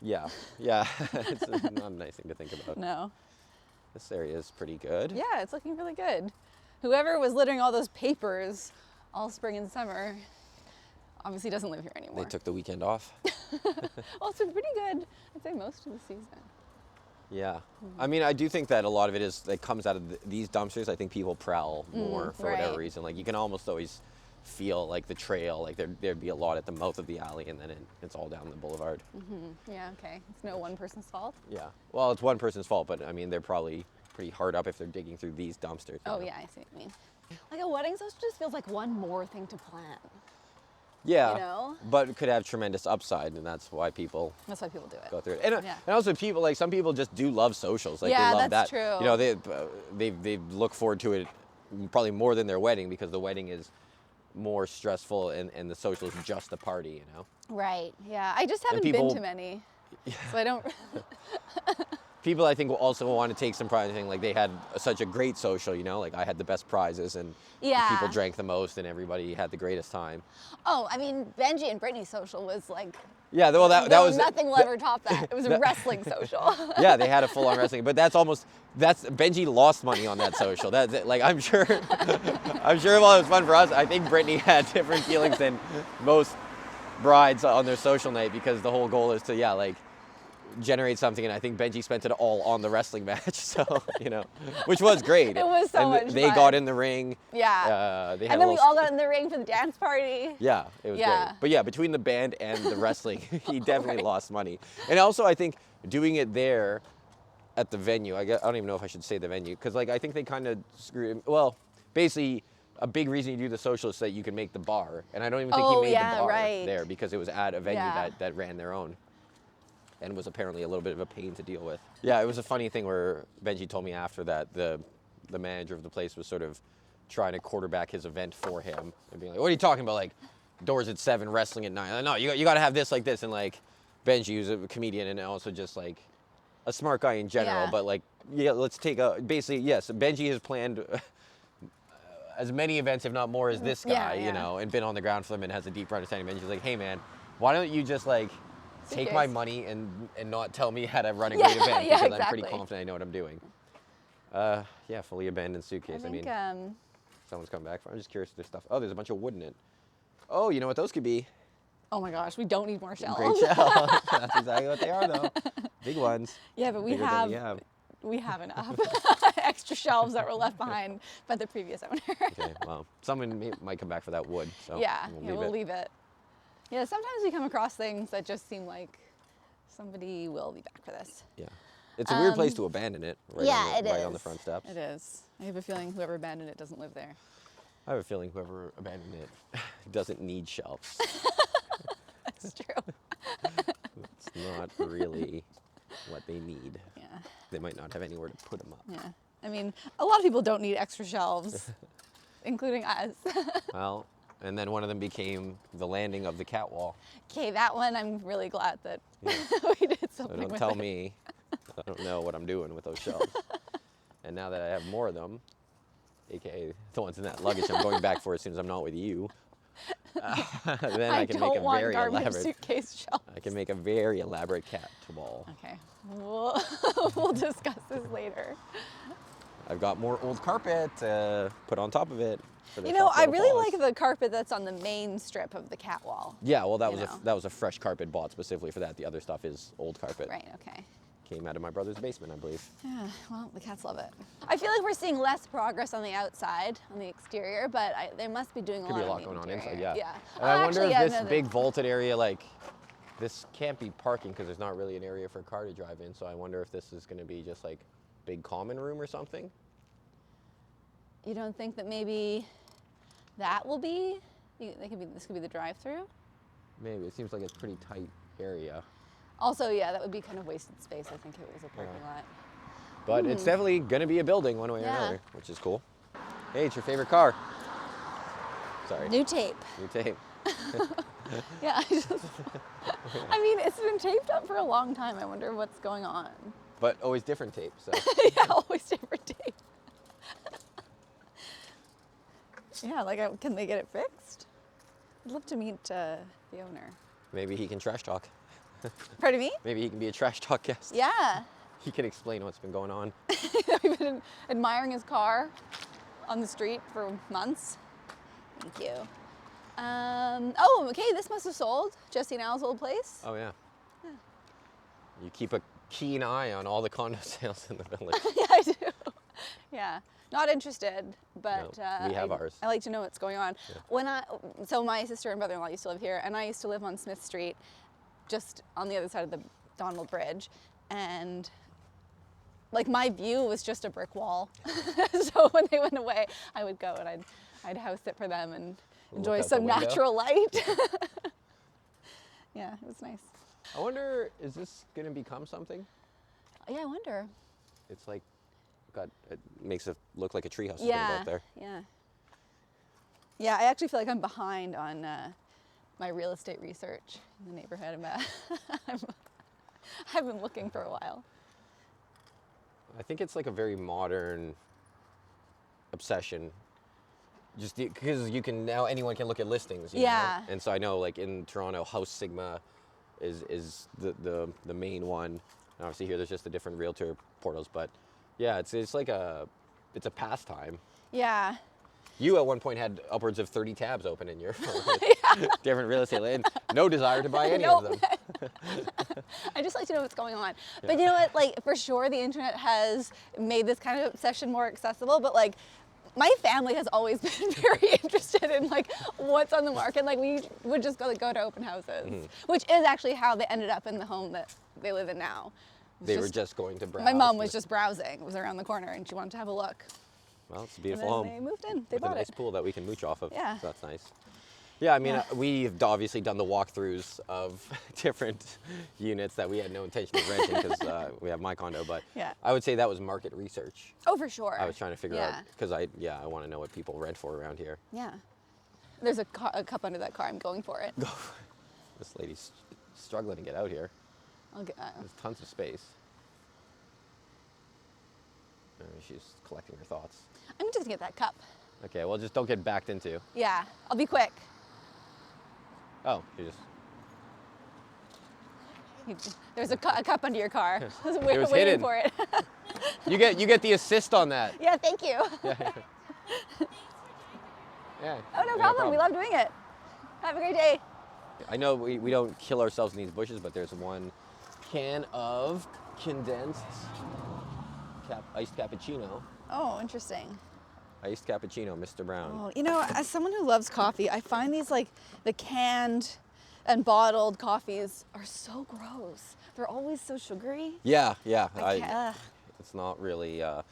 Yeah. It's not a nice thing to think about. No. This area is pretty good. Yeah, it's looking really good. Whoever was littering all those papers all spring and summer obviously doesn't live here anymore. They took the weekend off. Well, it's been pretty good. I'd say most of the season. Yeah. I mean, I do think that a lot of it is that comes out of these dumpsters. I think people prowl more for whatever right. reason. Like you can almost always feel like the trail, like there'd be a lot at the mouth of the alley and then it's all down the boulevard. Yeah, okay. It's no one person's fault. Yeah. Well, it's one person's fault, but I mean, they're probably pretty hard up if they're digging through these dumpsters. you Oh know? yeah, I see what you mean. Like a wedding social just feels like one more thing to plan. Yeah. You know? But it could have tremendous upside, and that's why people That's why people do it. go through it. And, Yeah. and also people, like some people just do love socials. Like Yeah, they love that's that. true. You know, they look forward to it probably more than their wedding because the wedding is more stressful and the social is just a party, you know? Right. Yeah. I just haven't people- been to many. So I don't People, I think, will also want to take some pride in saying, like, they had such a great social, you know? Like, I had the best prizes, and the Yeah. people drank the most, and everybody had the greatest time. Oh, I mean, Benji and Brittany's social was like Yeah, well, that was... nothing will ever top that. It was a wrestling social. Yeah, they had a full-on wrestling, but that's Benji lost money on that social. Like, I'm sure while it was fun for us, I think Brittany had different feelings than most brides on their social night because the whole goal is to, like, generate something, and I think Benji spent it all on the wrestling match, so, you know, which was great. It was so and much They fun. got in the ring. Yeah. They had And a then we little all got in the ring for the dance party. Yeah, it was Yeah. great. But yeah, between the band and the wrestling, he definitely Right. lost money. And also, I think doing it there at the venue, I don't even know if I should say the venue, because like I think they kind of screwed. Well, basically, a big reason you do the social is so that you can make the bar, and I don't even think Oh, he made yeah, the bar right. there because it was at a venue Yeah. that ran their own. And was apparently a little bit of a pain to deal with. Yeah, it was a funny thing where Benji told me after that the manager of the place was sort of trying to quarterback his event for him and being like, "What are you talking about? Like, doors at 7, wrestling at 9. Like, no, you got to have this like this." And like Benji, who's a comedian and also just like a smart guy in general, Yeah. but like, yeah, let's take basically, yes, Benji has planned as many events, if not more, as this guy, Yeah, you yeah. know, and been on the ground for them and has a deeper understanding. Benji's like, "Hey man, why don't you just like take my Suitcase. money and not tell me how to run a Yeah, great event yeah, because I'm pretty exactly. confident I know what I'm doing." Yeah, fully abandoned suitcase. I I think, mean, someone's come back for. I'm just curious if there's stuff. Oh, there's a bunch of wood in it. Oh, you know what those could be? oh my gosh, we don't need more shells. Great shells. That's exactly what they are, though. Big ones. Yeah, but we Bigger than have, we have enough extra shelves that were left behind by the previous owner. Okay, well, someone might come back for that wood. So Yeah, we'll we'll leave it. Yeah, sometimes we come across things that just seem like somebody will be back for this. Yeah. It's a weird place to abandon it. Right yeah, on the, it right is. on the front steps. It is. I have a feeling whoever abandoned it doesn't live there. I have a feeling whoever abandoned it doesn't need shelves. That's true. It's not really what they need. Yeah, They might not have anywhere to put them up. yeah. I mean, a lot of people don't need extra shelves, including us. Well, and then one of them became the landing of the cat wall. Okay, that one I'm really glad that Yeah. we did So something don't with tell it. me I don't know what I'm doing with those shelves. And now that I have more of them, aka the ones in that luggage I'm going back for as soon as I'm not with you, then I can don't make a want very garbage elaborate. suitcase shelves. I can make a very elaborate cat wall. Okay, we'll discuss this later. I've got more old carpet to put on top of it. For the You know, I cocktail really balls. like the carpet that's on the main strip of the cat wall. Yeah, well, that you was know. that was a fresh carpet bought specifically for that. The other stuff is old carpet. Right, okay. Came out of my brother's basement, I believe. Yeah, well, the cats love it. I feel like we're seeing less progress on the outside, on the exterior, but they must be doing Could be a lot on going the on interior. inside, yeah. Yeah. And I wonder actually, if yeah, this no, big vaulted area, like, this can't be parking because there's not really an area for a car to drive in. So I wonder if this is going to be just like big common room or something. You don't think that maybe that will be? This could be the drive-through. Maybe it seems like it's a pretty tight area, Also, yeah, that would be kind of wasted space. I think if it was a parking lot. but it's definitely going to be a building one way or Yeah. another, which is cool. Hey, it's your favorite car. Sorry. New tape. New tape. Yeah, I mean, it's been taped up for a long time. I wonder what's going on. But always different tape, so. Yeah, always different tape. Yeah, like, can they get it fixed? I'd love to meet the owner. Maybe he can trash talk. Pardon me? Maybe he can be a trash talk guest. Yeah. He can explain what's been going on. We've been admiring his car on the street for months. Thank you. Oh, okay, this must have sold. Jesse and Al's old place. Oh, yeah. You keep a keen eye on all the condo sales in the village. Yeah, I do. Yeah, not interested, but No, we have ours. I like to know what's going on. Yeah. So my sister and brother-in-law used to live here, and I used to live on Smith Street, just on the other side of the Donald Bridge, and like my view was just a brick wall. So when they went away, I would go and I'd house sit for them and enjoy out the some window. natural light. Yeah, it was nice. I wonder, is this going to become something? Yeah, I wonder. It's like, it makes it look like a treehouse is Yeah, built there. yeah. Yeah, I actually feel like I'm behind on my real estate research in the neighborhood. I've been looking for a while. I think it's like a very modern obsession. Just because now anyone can look at listings. You Yeah. know? And so I know like in Toronto, House Sigma is the main one. And obviously here there's just the different realtor portals, but yeah, it's like it's a pastime. Yeah. You at one point had upwards of 30 tabs open in your different real estate and no desire to buy any of them. I just like to know what's going on. But you know what, like for sure the internet has made this kind of obsession more accessible, but like my family has always been very interested in like what's on the market. Like we would just go to open houses, which is actually how they ended up in the home that they live in now. They were just going to browse. My mom was just browsing. It was around the corner and she wanted to have a look. Well, it's a And beautiful then home. they moved in. They with bought a nice it. pool that we can mooch off of. Yeah. So that's nice. Yeah, I mean, Yeah. we've obviously done the walkthroughs of different units that we had no intention of renting because we have my condo, but Yeah. I would say that was market research. Oh, for sure. I was trying to figure Yeah. out, because I want to know what people rent for around here. Yeah. There's a cup under that car. I'm going for it. This lady's struggling to get out here. I'll get, There's tons of space. She's collecting her thoughts. I'm just gonna get that cup. Okay, well, just don't get backed into. Yeah, I'll be quick. Oh, you just... There's a cup under your car. I was was waiting hidden. for it. You get the assist on that. Yeah, thank you. Yeah. Oh, no problem. We love doing it. Have a great day. I know we don't kill ourselves in these bushes, but there's one can of condensed iced cappuccino. Oh, interesting. Iced cappuccino, Mr. Brown. Oh, you know, as someone who loves coffee, I find these like the canned and bottled coffees are so gross. They're always so sugary. Yeah. Ugh. It's not really. Yeah,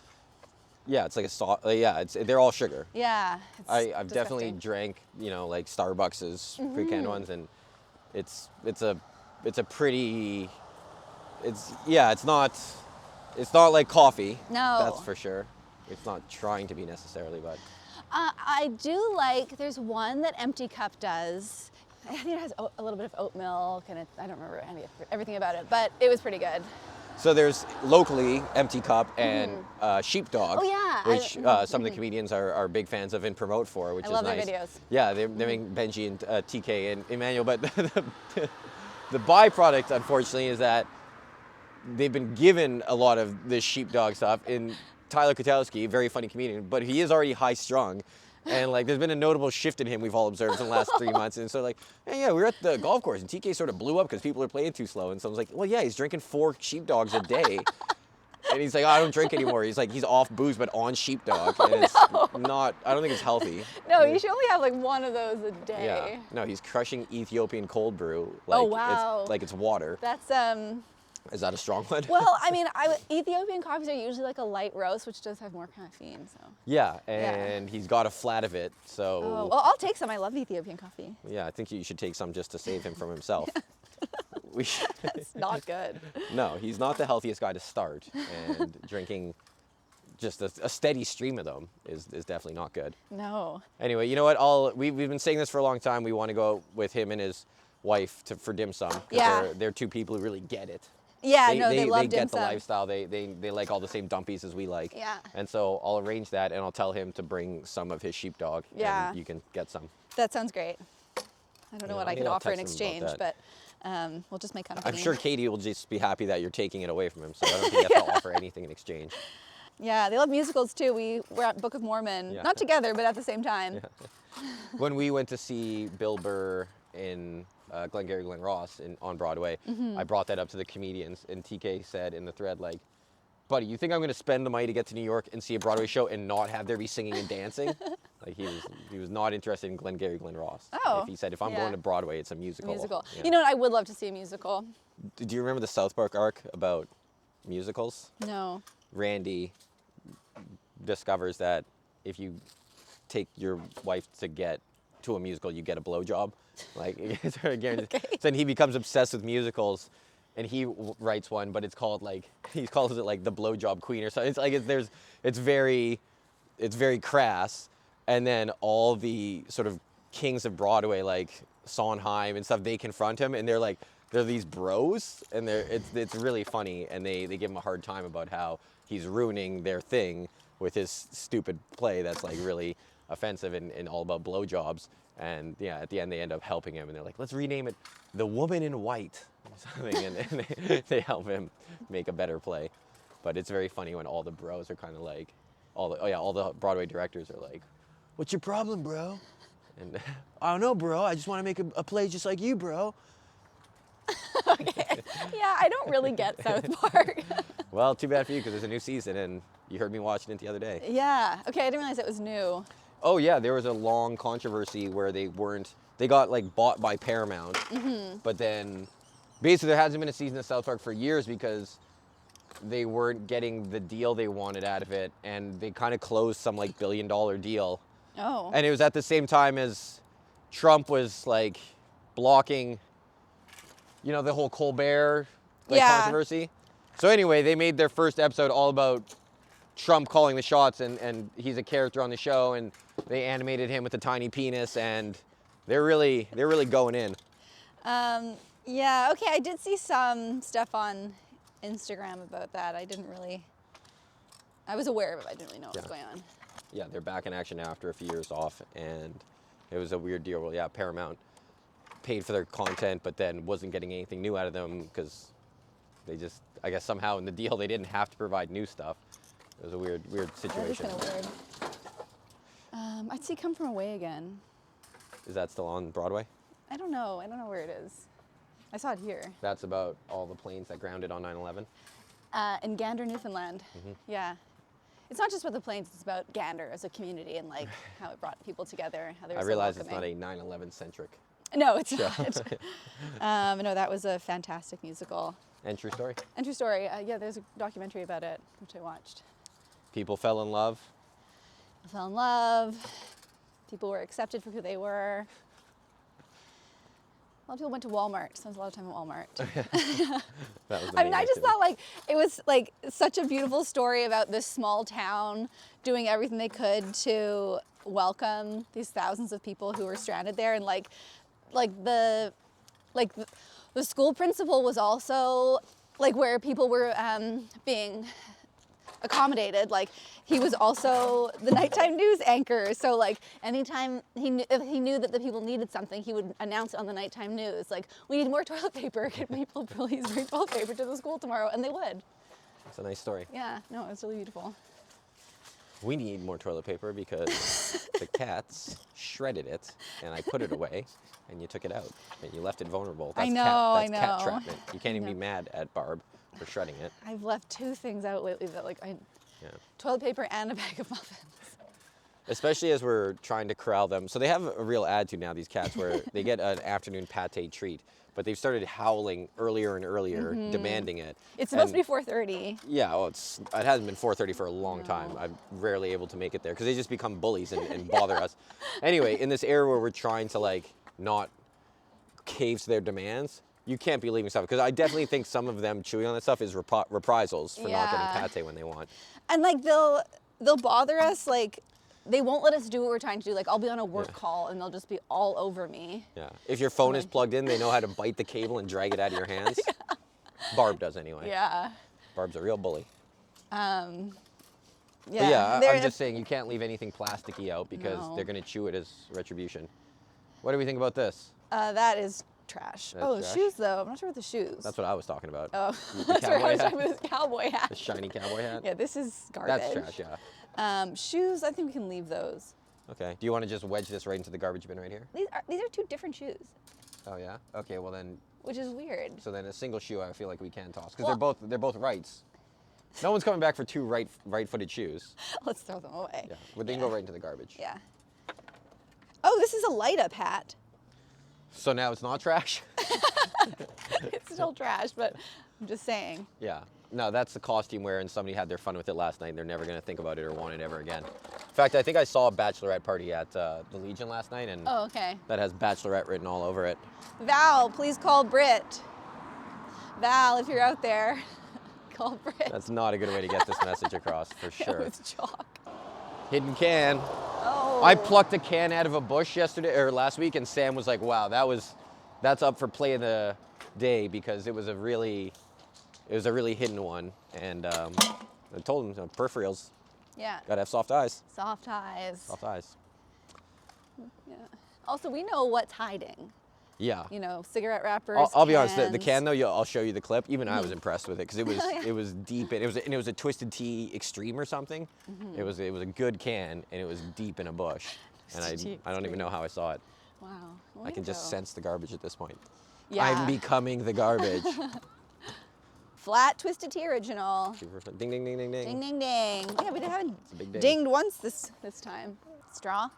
it's like a yeah. They're all sugar. Yeah. I've definitely drank, like Starbucks's pre-canned ones, and it's a pretty. It's not like coffee. No. That's for sure. It's not trying to be necessarily, but. I do like, there's one that Empty Cup does. I think it has a little bit of oat milk, and I don't remember everything about it, but it was pretty good. So there's locally Empty Cup and Sheepdog, Oh, yeah. which some of the comedians are big fans of and promote for, which I is love nice. their videos. Yeah, they make Benji and TK and Emmanuel, but the byproduct, unfortunately, is that they've been given a lot of this Sheepdog stuff. And Tyler Kotowski, very funny comedian, but he is already high-strung. And like, there's been a notable shift in him we've all observed in the last 3 months. And so like, hey, yeah, we were at the golf course and TK sort of blew up because people are playing too slow. And so I was like, well, yeah, he's drinking 4 Sheepdogs a day. And he's like, oh, I don't drink anymore. He's like, he's off booze, but on Sheepdog. And it's not, I don't think it's healthy. No, you should only have like one of those a day. Yeah. No, he's crushing Ethiopian cold brew. Like, Oh, wow. It's like it's water. That's, Is that a strong one? well, I mean, Ethiopian coffees are usually like a light roast, which does have more caffeine, so. Yeah, and he's got a flat of it, so. Oh, well, I'll take some. I love Ethiopian coffee. Yeah, I think you should take some just to save him from himself. We should. It's not good. No, he's not the healthiest guy to start, and drinking just a steady stream of them is definitely not good. No. Anyway, you know what? We've been saying this for a long time. We want to go with him and his wife for dim sum. 'Cause Yeah. they're two people who really get it. Yeah, they love They dim get the sum. lifestyle. They like all the same dumpies as we like. Yeah. And so I'll arrange that, and I'll tell him to bring some of his sheepdog. Yeah. And you can get some. That sounds great. I don't know Yeah, what I maybe could I'll offer in text him about exchange, but we'll just make kind of I'm sure Katie will just be happy that you're taking it away from him. So I don't think you have to offer anything in exchange. Yeah, they love musicals too. We were at Book of Mormon, Yeah. not together, but at the same time. Yeah. When we went to see Bill Burr in Glengarry Glen Ross on Broadway, I brought that up to the comedians, and TK said in the thread, like, buddy, you think I'm going to spend the money to get to New York and see a Broadway show and not have there be singing and dancing? Like, he was not interested in Glengarry Glen Ross. Oh, He said, if I'm yeah. going to Broadway, it's a musical. Musical. Yeah. You know what? I would love to see a musical. Do you remember the South Park arc about musicals? No. Randy discovers that if you take your wife to get to a musical, you get a blowjob. Like, it's very guaranteed. Okay. So then he becomes obsessed with musicals, and he writes one, but it's called like, he calls it like the Blowjob Queen or something. It's like it's very crass. And then all the sort of kings of Broadway, like Sondheim and stuff, they confront him, and they're these bros, and it's really funny, and they give him a hard time about how he's ruining their thing with his stupid play that's like really offensive and all about blowjobs. And yeah, at the end they end up helping him, and they're like, let's rename it The Woman in White or something, and they help him make a better play. But it's very funny when all the bros are kind of like, all the Broadway directors are like, what's your problem, bro? And I don't know, bro. I just want to make a play just like you, bro. Okay. Yeah, I don't really get South Park. Well, too bad for you, because there's a new season, and you heard me watching it the other day. Yeah. Okay, I didn't realize it was new. Oh yeah, there was a long controversy where they got like bought by Paramount, but then basically there hasn't been a season of South Park for years because they weren't getting the deal they wanted out of it, and they kind of closed some like $1 billion deal. Oh. And it was at the same time as Trump was like blocking, the whole Colbert controversy. So anyway, they made their first episode all about Trump calling the shots, and he's a character on the show, and they animated him with a tiny penis, and they're really going in. Yeah, okay, I did see some stuff on Instagram about that. I was aware of it, but I didn't really know what was going on. Yeah, they're back in action now after a few years off, and it was a weird deal. Well, yeah, Paramount paid for their content, but then wasn't getting anything new out of them because they just, I guess somehow in the deal they didn't have to provide new stuff. It was a weird situation. That is kind of weird. I'd see Come From Away again. Is that still on Broadway? I don't know where it is. I saw it here. That's about all the planes that grounded on 9/11. In Gander, Newfoundland. Yeah. It's not just about the planes, it's about Gander as a community and like how it brought people together, how they were I so realize it's welcoming. not a 9/11 centric. No, it's not. No, that was a fantastic musical. And true story. And true story. Yeah, there's a documentary about it, which I watched. People fell in love. I fell in love. People were accepted for who they were. A lot of people went to Walmart. Spent a lot of time at Walmart. That was the I mean, main I just activity. thought like it was like such a beautiful story about this small town doing everything they could to welcome these thousands of people who were stranded there, and the school principal was also like where people were being accommodated. Like he was also the nighttime news anchor. So like anytime if he knew that the people needed something, he would announce it on the nighttime news. Like, we need more toilet paper. Can people please bring toilet paper to the school tomorrow? And they would. It's a nice story. Yeah, no, it was really beautiful. We need more toilet paper because the cats shredded it, and I put it away, and you took it out, and you left it vulnerable. That's I cat know. trapment. You can't even be mad at Barb for shredding it. I've left 2 things out lately that Yeah. toilet paper and a bag of muffins. Especially as we're trying to corral them. So they have a real attitude now, these cats, where they get an afternoon pate treat, but they've started howling earlier and earlier, demanding it. It's supposed And- to be 4:30. Yeah, well, it hasn't been 4:30 for a long time. I'm rarely able to make it there because they just become bullies and bother us. Anyway, in this era where we're trying to like not cave to their demands, You can't be leaving stuff, because I definitely think some of them chewing on that stuff is reprisals for not Yeah. getting pate when they want. And like they'll bother us, like they won't let us do what we're trying to do. Like I'll be on a work call and they'll just be all over me. Yeah. If your phone is plugged in, they know how to bite the cable and drag it out of your hands. Barb does anyway. Yeah. Barb's a real bully. Yeah. But yeah, they're- I'm just saying you can't leave anything plasticky out because No. they're going to chew it as retribution. What do we think about this? that is trash. That's trash? Shoes though. I'm not sure about the shoes. That's what I was talking about. Oh, The that's right. I cowboy was talking hat? about this cowboy hat. The shiny cowboy hat? Yeah, this is garbage. That's trash, yeah. Shoes, I think we can leave those. Okay. Do you want to just wedge this right into the garbage bin right here? These are two different shoes, Oh yeah. Okay. Well then, which is weird. so then a single shoe I feel like we can toss, because Well- they're both rights. No one's coming back for two right-footed shoes. Let's throw them away. Yeah. But they can go right into the garbage. Yeah. Oh, this is a light up hat. So now it's not trash. It's still trash, but I'm just saying. Yeah. No, that's the costume wear, and somebody had their fun with it last night, and they're never going to think about it or want it ever again. In fact, I think I saw a bachelorette party at the Legion last night, and Oh, okay. that has bachelorette written all over it. Val, please call Britt. Val, if you're out there, call Britt. That's not a good way to get this message across, for sure. With chalk. Hidden can. Oh. I plucked a can out of a bush last week, and Sam was like, "Wow, that's up for play of the day," because it was a really hidden one. And I told him, peripherals, Yeah. gotta have soft eyes. Soft eyes. Soft eyes. Yeah. Also, we know what's hiding. Yeah. You know, cigarette wrappers. I'll be honest. The cans. can though, I'll show you the clip. Even I was impressed with it because it was Oh, yeah. it was deep and it was a Twisted Tea Extreme or something. Mm-hmm. It was a good can and it was deep in a bush. And Twisted Tea I don't even know how I saw it. Wow. I can just sense the garbage at this point. Yeah. I'm becoming the garbage. Flat Twisted Tea original. Ding ding ding ding ding. Ding ding ding. Yeah, we haven't a big ding. dinged once this time. Straw.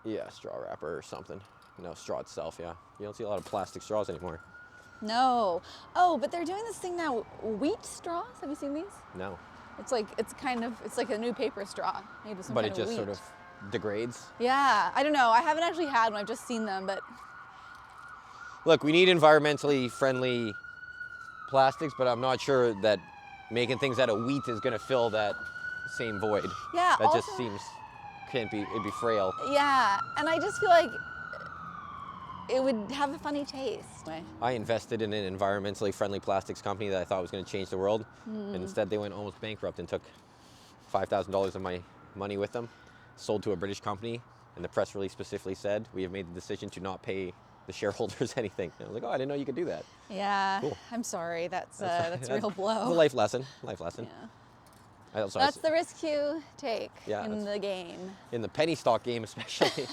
Yeah, straw wrapper or something. No, straw itself. Yeah, you don't see a lot of plastic straws anymore. No. Oh, but they're doing this thing now. Wheat straws. Have you seen these? No, It's like a new paper straw made with some but kind it just wheat. sort of degrades. Yeah, I don't know. I haven't actually had one. I've just seen them, but Look, we need environmentally friendly plastics, but I'm not sure that making things out of wheat is going to fill that same void. yeah. That also, just seems it'd be frail. Yeah, and I just feel like it would have a funny taste. I invested in an environmentally friendly plastics company that I thought was going to change the world, and instead they went almost bankrupt and took $5,000 of my money with them, sold to a British company, and the press release specifically said, "We have made the decision to not pay the shareholders anything." And I was like, "Oh, I didn't know you could do that." Yeah. Cool. I'm sorry. That's a real blow. It's a life lesson. Life lesson. Yeah. That's the risk you take Yeah, in the game. in the penny stock game, especially.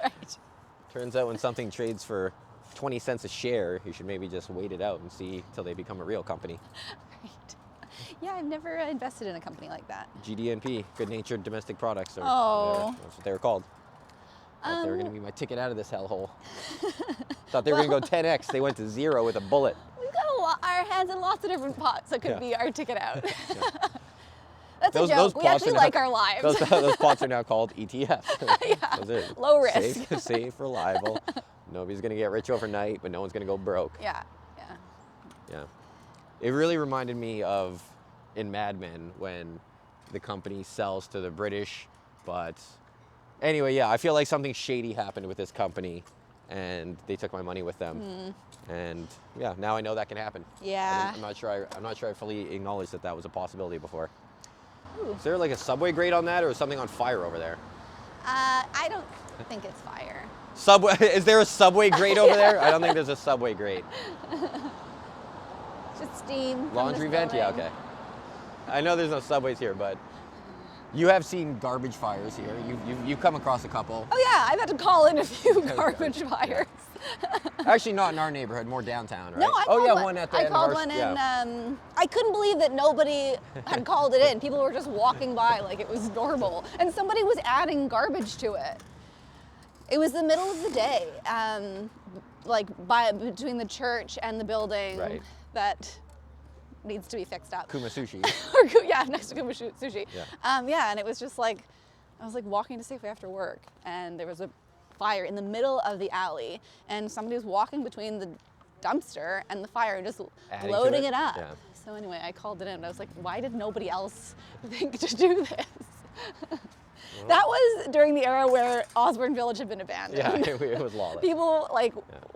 Right. Turns out when something trades for 20 cents a share, you should maybe just wait it out and see till they become a real company. Right. Yeah, I've never invested in a company like that. GDNP, good-natured domestic products. Oh. That's what they were called. Thought they were going to be my ticket out of this hellhole. Thought they were Well- going to go 10x. They went to 0 with a bullet. We've got our hands in lots of different pots that could Yeah. be our ticket out. That's a Those joke. We pots actually are now- like our lives. Those pots are now called ETF. Yeah. Those are Low risk. Safe, reliable. Nobody's going to get rich overnight, but no one's going to go broke. Yeah. Yeah. It really reminded me of in Mad Men when the company sells to the British, but anyway, yeah, I feel like something shady happened with this company and they took my money with them. And yeah, now I know that can happen. Yeah. I'm not sure I fully acknowledged that was a possibility before. Is there like a subway grate on that or is something on fire over there? I don't think it's fire. Subway, is there a subway grate over there? I don't think there's a subway grate. Just steam. from Laundry this vent? Yeah, building. okay. I know there's no subways here, but you have seen garbage fires here. You've come across a couple. Oh yeah, I've had to call in a few garbage fires. Actually, not in our neighborhood, more downtown, right? No, I oh called yeah, one. one at the I end called of our, one in. yeah. I couldn't believe that nobody had called it in. People were just walking by like it was normal, and somebody was adding garbage to it. It was the middle of the day, like between the church and the building Right. that needs to be fixed up. Kuma Sushi. Yeah, next to Kuma Sushi. Yeah. Yeah, and it was just like, I was like walking to Safeway after work, and there was a fire in the middle of the alley, and somebody was walking between the dumpster and the fire and just Adding to loading it? it up. Yeah. So anyway, I called it in. I was like, why did nobody else think to do this? That was during the era where Osborne Village had been abandoned. Yeah, it was lawless. People, like,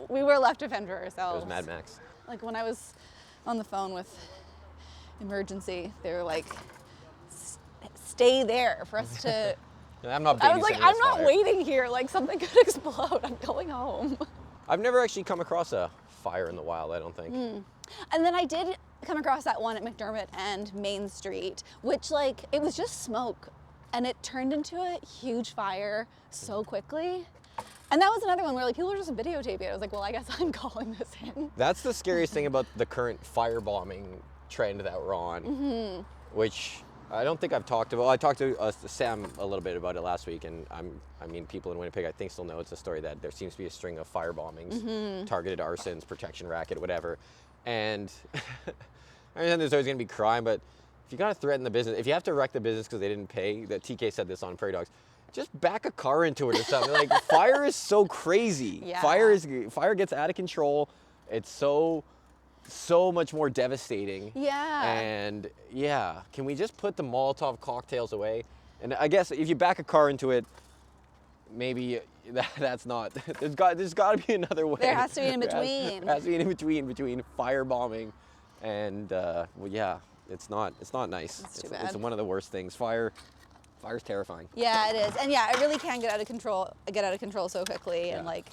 we were left to fend for It ourselves. was Mad Max. Like when I was on the phone with emergency, they were like, stay there for us to... I'm not I was like, babysitting I'm this not fire. waiting here. Like something could explode. I'm going home. I've never actually come across a fire in the wild, I don't think. And then I did come across that one at McDermott and Main Street, which like, it was just smoke and it turned into a huge fire so quickly. And that was another one where like people were just videotaping it. I was like, well, I guess I'm calling this in. That's the scariest thing about the current firebombing trend that we're on, which I don't think I've talked about. I talked to Sam a little bit about it last week, and I mean, people in Winnipeg, I think, still know it's a story that there seems to be a string of firebombings, targeted arsons, protection racket, whatever. And I mean, there's always going to be crime, but if you got to threaten the business, if you have to wreck the business because they didn't pay, that TK said this on Prairie Dogs, just back a car into it or something. Like, fire is so crazy. Yeah. Fire gets out of control. It's so much more devastating. Yeah. And yeah, can we just put the Molotov cocktails away? And I guess if you back a car into it, maybe that's not. There's got to be another way. There has to be an in-between. There has to be an in-between between firebombing and well, yeah, it's not nice. It's too It's bad. one of the worst things. Fire's terrifying. Yeah, it is. And yeah, it really can get out of control so quickly. And Yeah. like,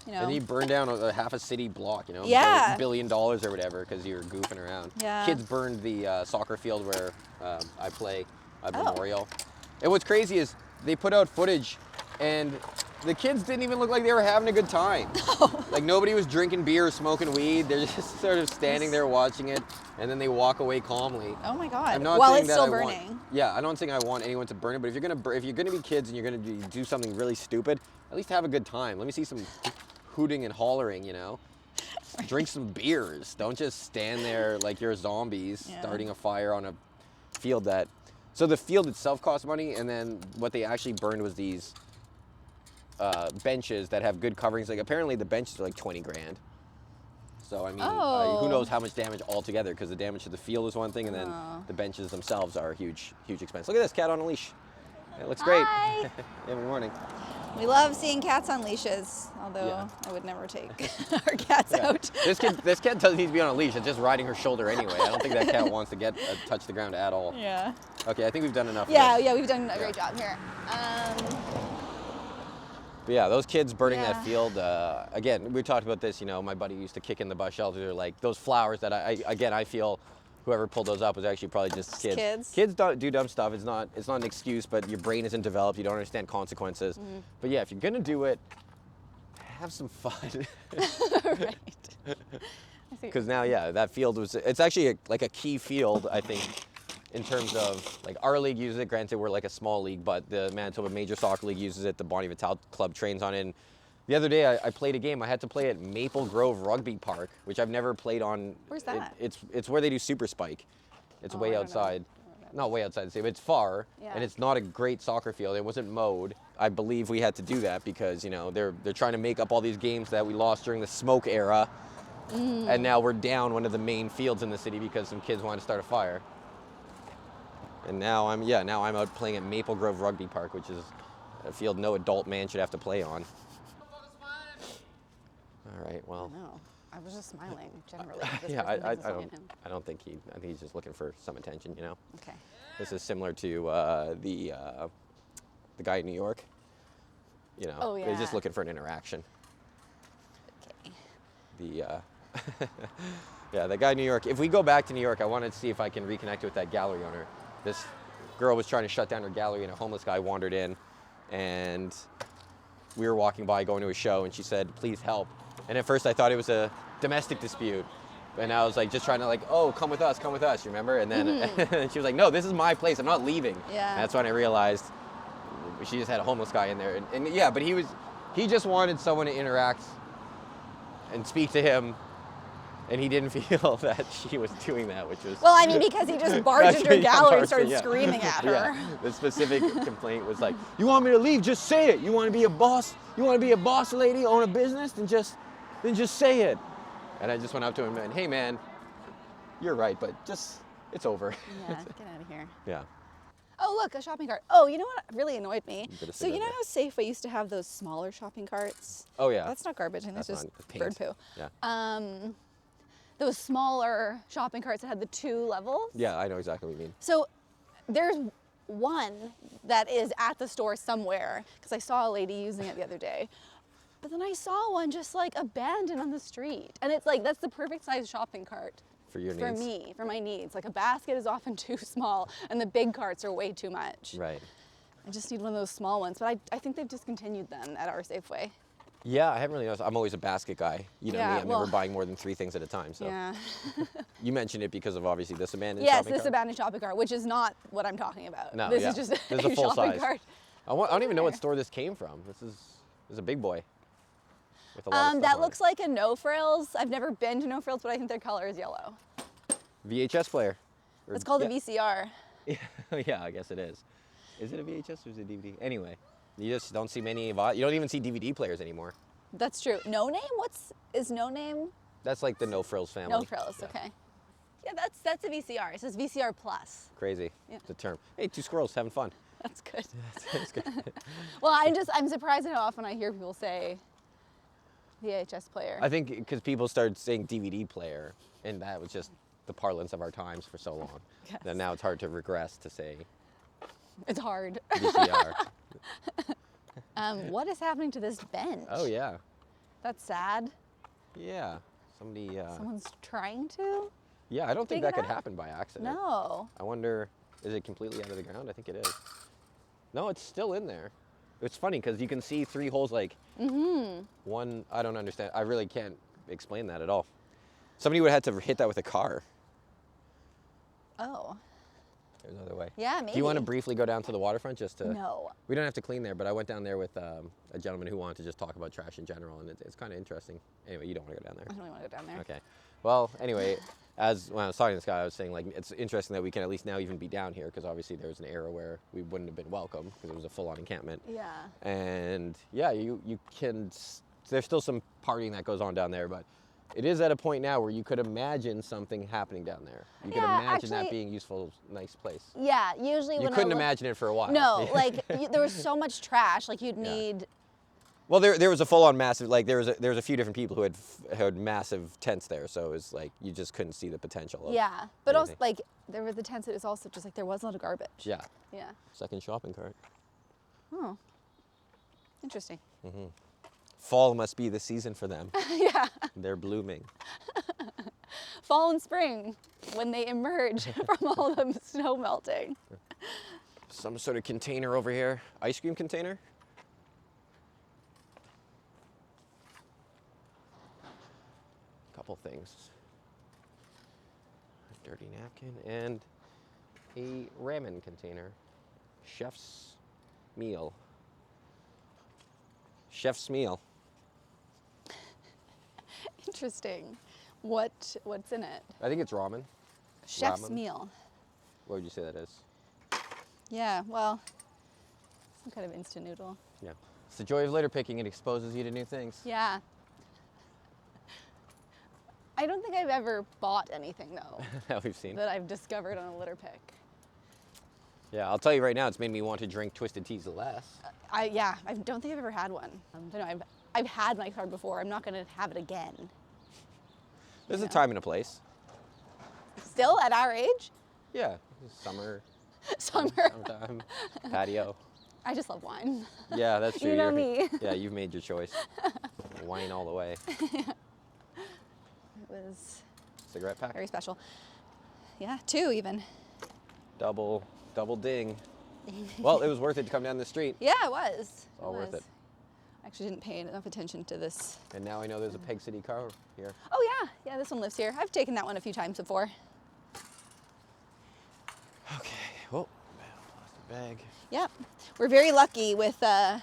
you know. And you burn down half a city block, you know, Yeah. $1 billion or whatever because you're goofing around. Yeah. Kids burned the soccer field where I play at Oh. Memorial. And what's crazy is they put out footage and the kids didn't even look like they were having a good time. Like nobody was drinking beer or smoking weed. They're just sort of standing there watching it and then they walk away calmly. Oh my God. I'm not While saying it's that still I burning. Want, yeah, I don't think I want anyone to burn it, but if you're gonna be kids and you're gonna do something really stupid, at least have a good time. Let me see some hooting and hollering, you know. Drink some beers. Don't just stand there like you're zombies Yeah. starting a fire on a field that. So the field itself costs money, and then what they actually burned was these benches that have good coverings. Like apparently the benches are like 20 grand. So I mean, who knows how much damage altogether? Because the damage to the field is one thing, and then the benches themselves are a huge expense. Look at this cat on a leash. It looks great. Hi. Every morning. We love seeing cats on leashes, although Yeah. I would never take our cats out. This cat doesn't need to be on a leash. It's just riding her shoulder anyway. I don't think that cat wants to touch the ground at all. Yeah. Okay, I think we've done enough. Yeah, of this. yeah, we've done a great job here. But yeah, those kids burning Yeah. that field. Again, we talked about this. You know, my buddy used to kick in the bus shelters. They're like those flowers that I feel whoever pulled those up was actually probably just kids. Kids. Kids do dumb stuff. It's not an excuse, but your brain isn't developed. You don't understand consequences. But yeah, if you're gonna do it, have some fun. Right. I see. Because now, yeah, that field it's actually like a key field, I think, in terms of, like, our league uses it. Granted, we're like a small league, but the Manitoba Major Soccer League uses it. The Bonnie Vital Club trains on it. And the other day, I played a game. I had to play at Maple Grove Rugby Park, which I've never played on. Where's that? It's where they do Super Spike. It's Oh, I way don't know. outside. Not way outside the city, but it's far, Yeah. and it's not a great soccer field. It wasn't mowed. I believe we had to do that because, you know, they're trying to make up all these games that we lost during the smoke era, and now we're down one of the main fields in the city because some kids wanted to start a fire. And now I'm out playing at Maple Grove Rugby Park, which is a field no adult man should have to play on. All right, well. No, I was just smiling generally. This Yeah, person I thinks it's only him. don't think I think he's just looking for some attention, you know. Okay. This is similar to the guy in New York. You know, Oh, he's just yeah. looking for an interaction. Okay. The yeah, the guy in New York. If we go back to New York, I wanted to see if I can reconnect with that gallery owner. This girl was trying to shut down her gallery, and a homeless guy wandered in, and we were walking by going to a show, and she said, "Please help." And at first, I thought it was a domestic dispute. And I was like, just trying to like, oh, come with us, you remember? And then and she was like, no, this is my place, I'm not leaving. Yeah. And that's when I realized she just had a homeless guy in there. And yeah, but he just wanted someone to interact and speak to him. And he didn't feel that she was doing that, which was... Well, I mean, because he just barged into her Yeah, gallery and barged started in, yeah. screaming at her. Yeah. The specific complaint was like, you want me to leave? Just say it. You want to be a boss? You want to be a boss lady, own a business? Then just say it. And I just went up to him and, hey man, you're right, but just, it's over. Yeah, get out of here. Yeah. Oh, look, a shopping cart. Oh, you know what really annoyed me? Bit of So you know cigarette how Safeway used to have those smaller shopping carts? Oh yeah. That's not garbage, I think that's just not- it's bird paint. poo. Yeah. Those smaller shopping carts that had the 2 levels. Yeah, I know exactly what you mean. So there's one that is at the store somewhere, because I saw a lady using it the other day. But then I saw one just like abandoned on the street. And it's like, that's the perfect size shopping cart. For your For needs. me, for my needs. Like a basket is often too small and the big carts are way too much. Right. I just need one of those small ones, but I think they've discontinued them at our Safeway. Yeah, I haven't really noticed. I'm always a basket guy. You know Yeah, me, I'm well- never buying more than 3 things at a time. So Yeah. you mentioned it because of obviously this abandoned Yes, shopping this cart. abandoned shopping cart, which is not what I'm talking about. No, This yeah. is just This is a full shopping size. cart. I don't even know what There. store this came from. This is a big boy. With a lot of stuff That on looks like a No Frills. I've never been to No Frills, but I think their color is yellow. it. VHS player. Or- It's called yeah. a VCR. Yeah, I guess it is. Is it a VHS or is it a DVD? Anyway, you just don't see many. You don't even see DVD players anymore. That's true. No Name? Is No Name? That's like the No Frills family. No Frills, Yeah. okay. Yeah, that's a VCR. It says VCR Plus. Crazy. Yeah. The term. Hey, 2 squirrels having fun. That's good. That's good. Well, I'm surprised at how often I hear people say VHS player. I think because people started saying DVD player, and that was just the parlance of our times for so long. Yes. That now it's hard to regress to say It's hard. VCR. What is happening to this bench? Oh yeah, That's sad. yeah. Somebody. Someone's trying to? Yeah, I don't think dig that it could up? happen by accident. No. I wonder, is it completely out of the ground? I think it is. No, it's still in there. It's funny because you can see 3 holes like one. I don't understand. I really can't explain that at all. Somebody would have to hit that with a car. Oh. There's another way. Yeah, maybe. Do you want to briefly go down to the waterfront just to? No. We don't have to clean there, but I went down there with a gentleman who wanted to just talk about trash in general, and it's kind of interesting. Anyway, you don't want to go down I there. don't really want to go down there. Okay. Well, anyway, when I was talking to this guy, I was saying like it's interesting that we can at least now even be down here because obviously there was an era where we wouldn't have been welcome because it was a full-on encampment. Yeah. And yeah, you can. There's still some partying that goes on down there, but it is at a point now where you could imagine something happening down there. You could Yeah, imagine that actually- being useful, nice place. Yeah, usually You when couldn't I look, imagine it for a while. No, like there was so much trash. Like you'd Yeah. need. Well, there was a full-on massive, like there was a few different people who had massive tents there, so it was like you just couldn't see the potential of Yeah, but also anything. like there were the tents. It was also just like there was a lot of garbage. Yeah. Yeah. Second shopping cart. Oh. Interesting. Fall must be the season for them. Yeah. They're blooming. Fall and spring, when they emerge from all the snow melting. Some sort of container over here. Ice cream container? Couple things. A dirty napkin and a ramen container. Chef's meal. Chef's meal. Interesting. What's in it? I think it's ramen. Chef's Ramen. meal. What would you say that is? Yeah, well, some kind of instant noodle. Yeah. It's the joy of litter picking. It exposes you to new things. Yeah. I don't think I've ever bought anything though That we've seen. that I've discovered on a litter pick. Yeah, I'll tell you right now, it's made me want to drink twisted teas less. I don't think I've ever had one. But no, I've had my card before. I'm not going to have it again. There's Yeah. a time and a place. Still at our age, Yeah, summer, summer. summertime, patio. I just love wine. Yeah, that's true. You know You're- me. Yeah, you've made your choice. Wine all the way. It was Cigarette pack. very special. Yeah, 2 even. Double ding. Well, it was worth it to come down the street. Yeah, it was. all worth was. it. I actually didn't pay enough attention to this. And now I know there's a Peg City car here. Oh yeah, yeah, this one lives here. I've taken that one a few times before. Okay. Oh, plastic bag. Yeah, we're very lucky with the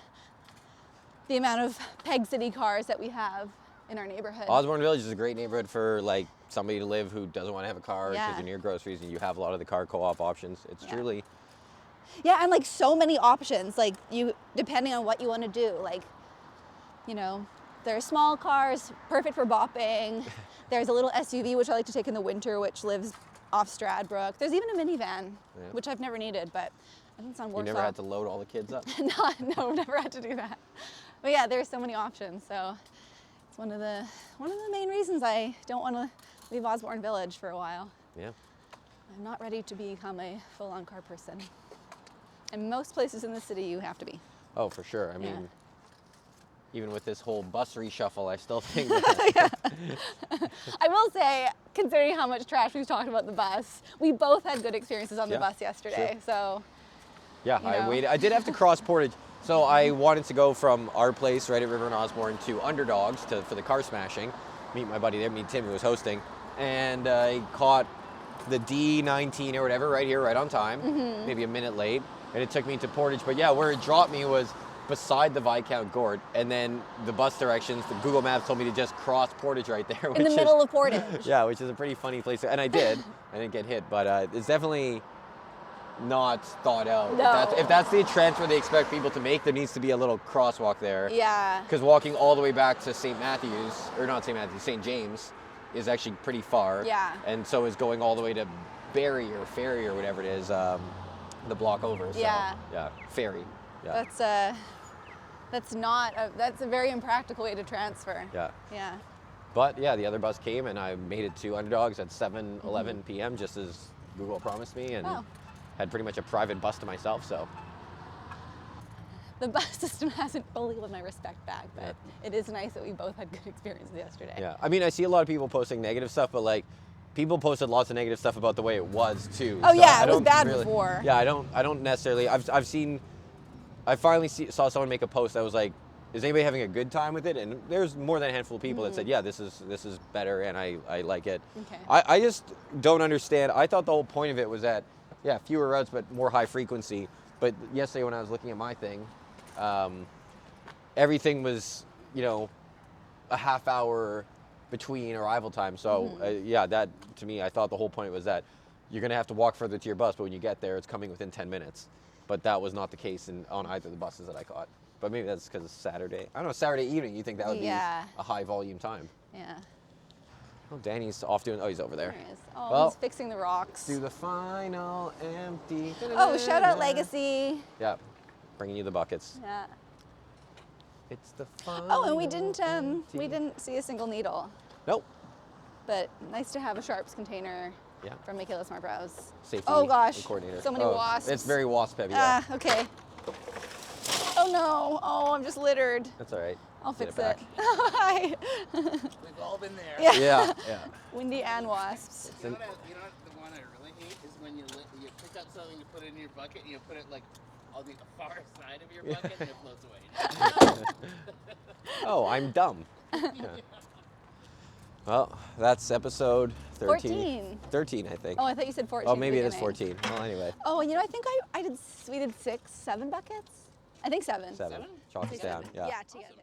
amount of Peg City cars that we have in our neighborhood. Osborne Village is a great neighborhood for like somebody to live who doesn't want to have a car because Yeah. you're near groceries and you have a lot of the car co-op options. It's Yeah. truly, Yeah, and like so many options, like you, depending on what you want to do, like, you know, There's small cars, perfect for bopping. There's a little SUV, which I like to take in the winter, which lives off Stradbrook. There's even a minivan, which I've never needed, but I think it's on You Warsaw. never had to load all the kids up? No, never had to do that. But yeah, there's so many options. So it's one of the main reasons I don't want to leave Osborne Village for a while. Yeah. I'm not ready to become a full-on car person. And most places in the city, you have to be. Oh, for sure. I mean, Yeah. even with this whole bus reshuffle, I still think that I will say, considering how much trash we've talked about the bus, we both had good experiences on the Yeah, bus yesterday. sure. So yeah, you I know. waited. I did have to cross Portage. So I wanted to go from our place right at River and Osborne to Underdogs for the car smashing, meet my buddy there, meet Tim who was hosting, and I caught the D19 or whatever right here, right on time, maybe a minute late, and it took me to Portage. But yeah, where it dropped me was beside the Viscount Gort, and then the bus directions, the Google Maps told me to just cross Portage right there. in the middle of Portage. Yeah, which is a pretty funny place, and I did. I didn't get hit, but it's definitely not thought out. No. If that's the transfer they expect people to make, there needs to be a little crosswalk there. Yeah. Because walking all the way back to St. Matthews, or not St. Matthews, St. James, is actually pretty far. Yeah. And so is going all the way to Barrie or Ferry or whatever it is, the block over. So, Yeah. Yeah, Ferry. Yeah. That's a very impractical way to transfer. Yeah. Yeah. But yeah, the other bus came and I made it to Underdogs at 7:11 p.m. just as Google promised me, and Oh. had pretty much a private bus to myself. So The bus system hasn't fully won my respect back, but it is nice that we both had good experiences yesterday. yeah, I mean, I see a lot of people posting negative stuff, but like, people posted lots of negative stuff about the way it was too. Oh, So yeah, I it was don't bad really- before. Yeah, I don't necessarily. I finally saw someone make a post that was like, "Is anybody having a good time with it?" And there's more than a handful of people that said, "Yeah, this is better, and I like it." Okay. I just don't understand. I thought the whole point of it was that, yeah, fewer routes but more high frequency. But yesterday when I was looking at my thing, everything was, a half hour between arrival time. So yeah, that to me, I thought the whole point was that you're gonna have to walk further to your bus, but when you get there, it's coming within 10 minutes. But that was not the case on either of the buses that I caught. But maybe that's because it's Saturday. I don't know, Saturday evening, you think that would be Yeah. a high volume time. Yeah. Oh, Danny's off doing, he's over there. There he is. Oh, Well, he's fixing the rocks. Do the final empty. Oh, shout out Legacy. Yeah, bringing you the buckets. Yeah. It's the final. Oh, and we didn't empty. see a single needle, Nope. but nice to have a sharps container Yeah. from Michaela Smart Brows. Safety Oh gosh, coordinator. so many wasps. It's very wasp heavy. Yeah. Ah, okay. Oh no, oh, I'm just littered. That's all right. I'll Get fix back. it. Hi. We've all been there. Yeah. Yeah, yeah. Windy and wasps. You know what the one I really hate is when you pick up something to put in your bucket and you put it like on the far side of your bucket and it floats away. Oh, I'm dumb. Yeah. Well, that's episode 13. 14. 13, I think. Oh, I thought you said 14. Oh, at the maybe it is beginning. 14. Well, anyway. Oh, and I think we did 7 buckets? I think 7. 7. Chalk it down. Yeah. Yeah, together.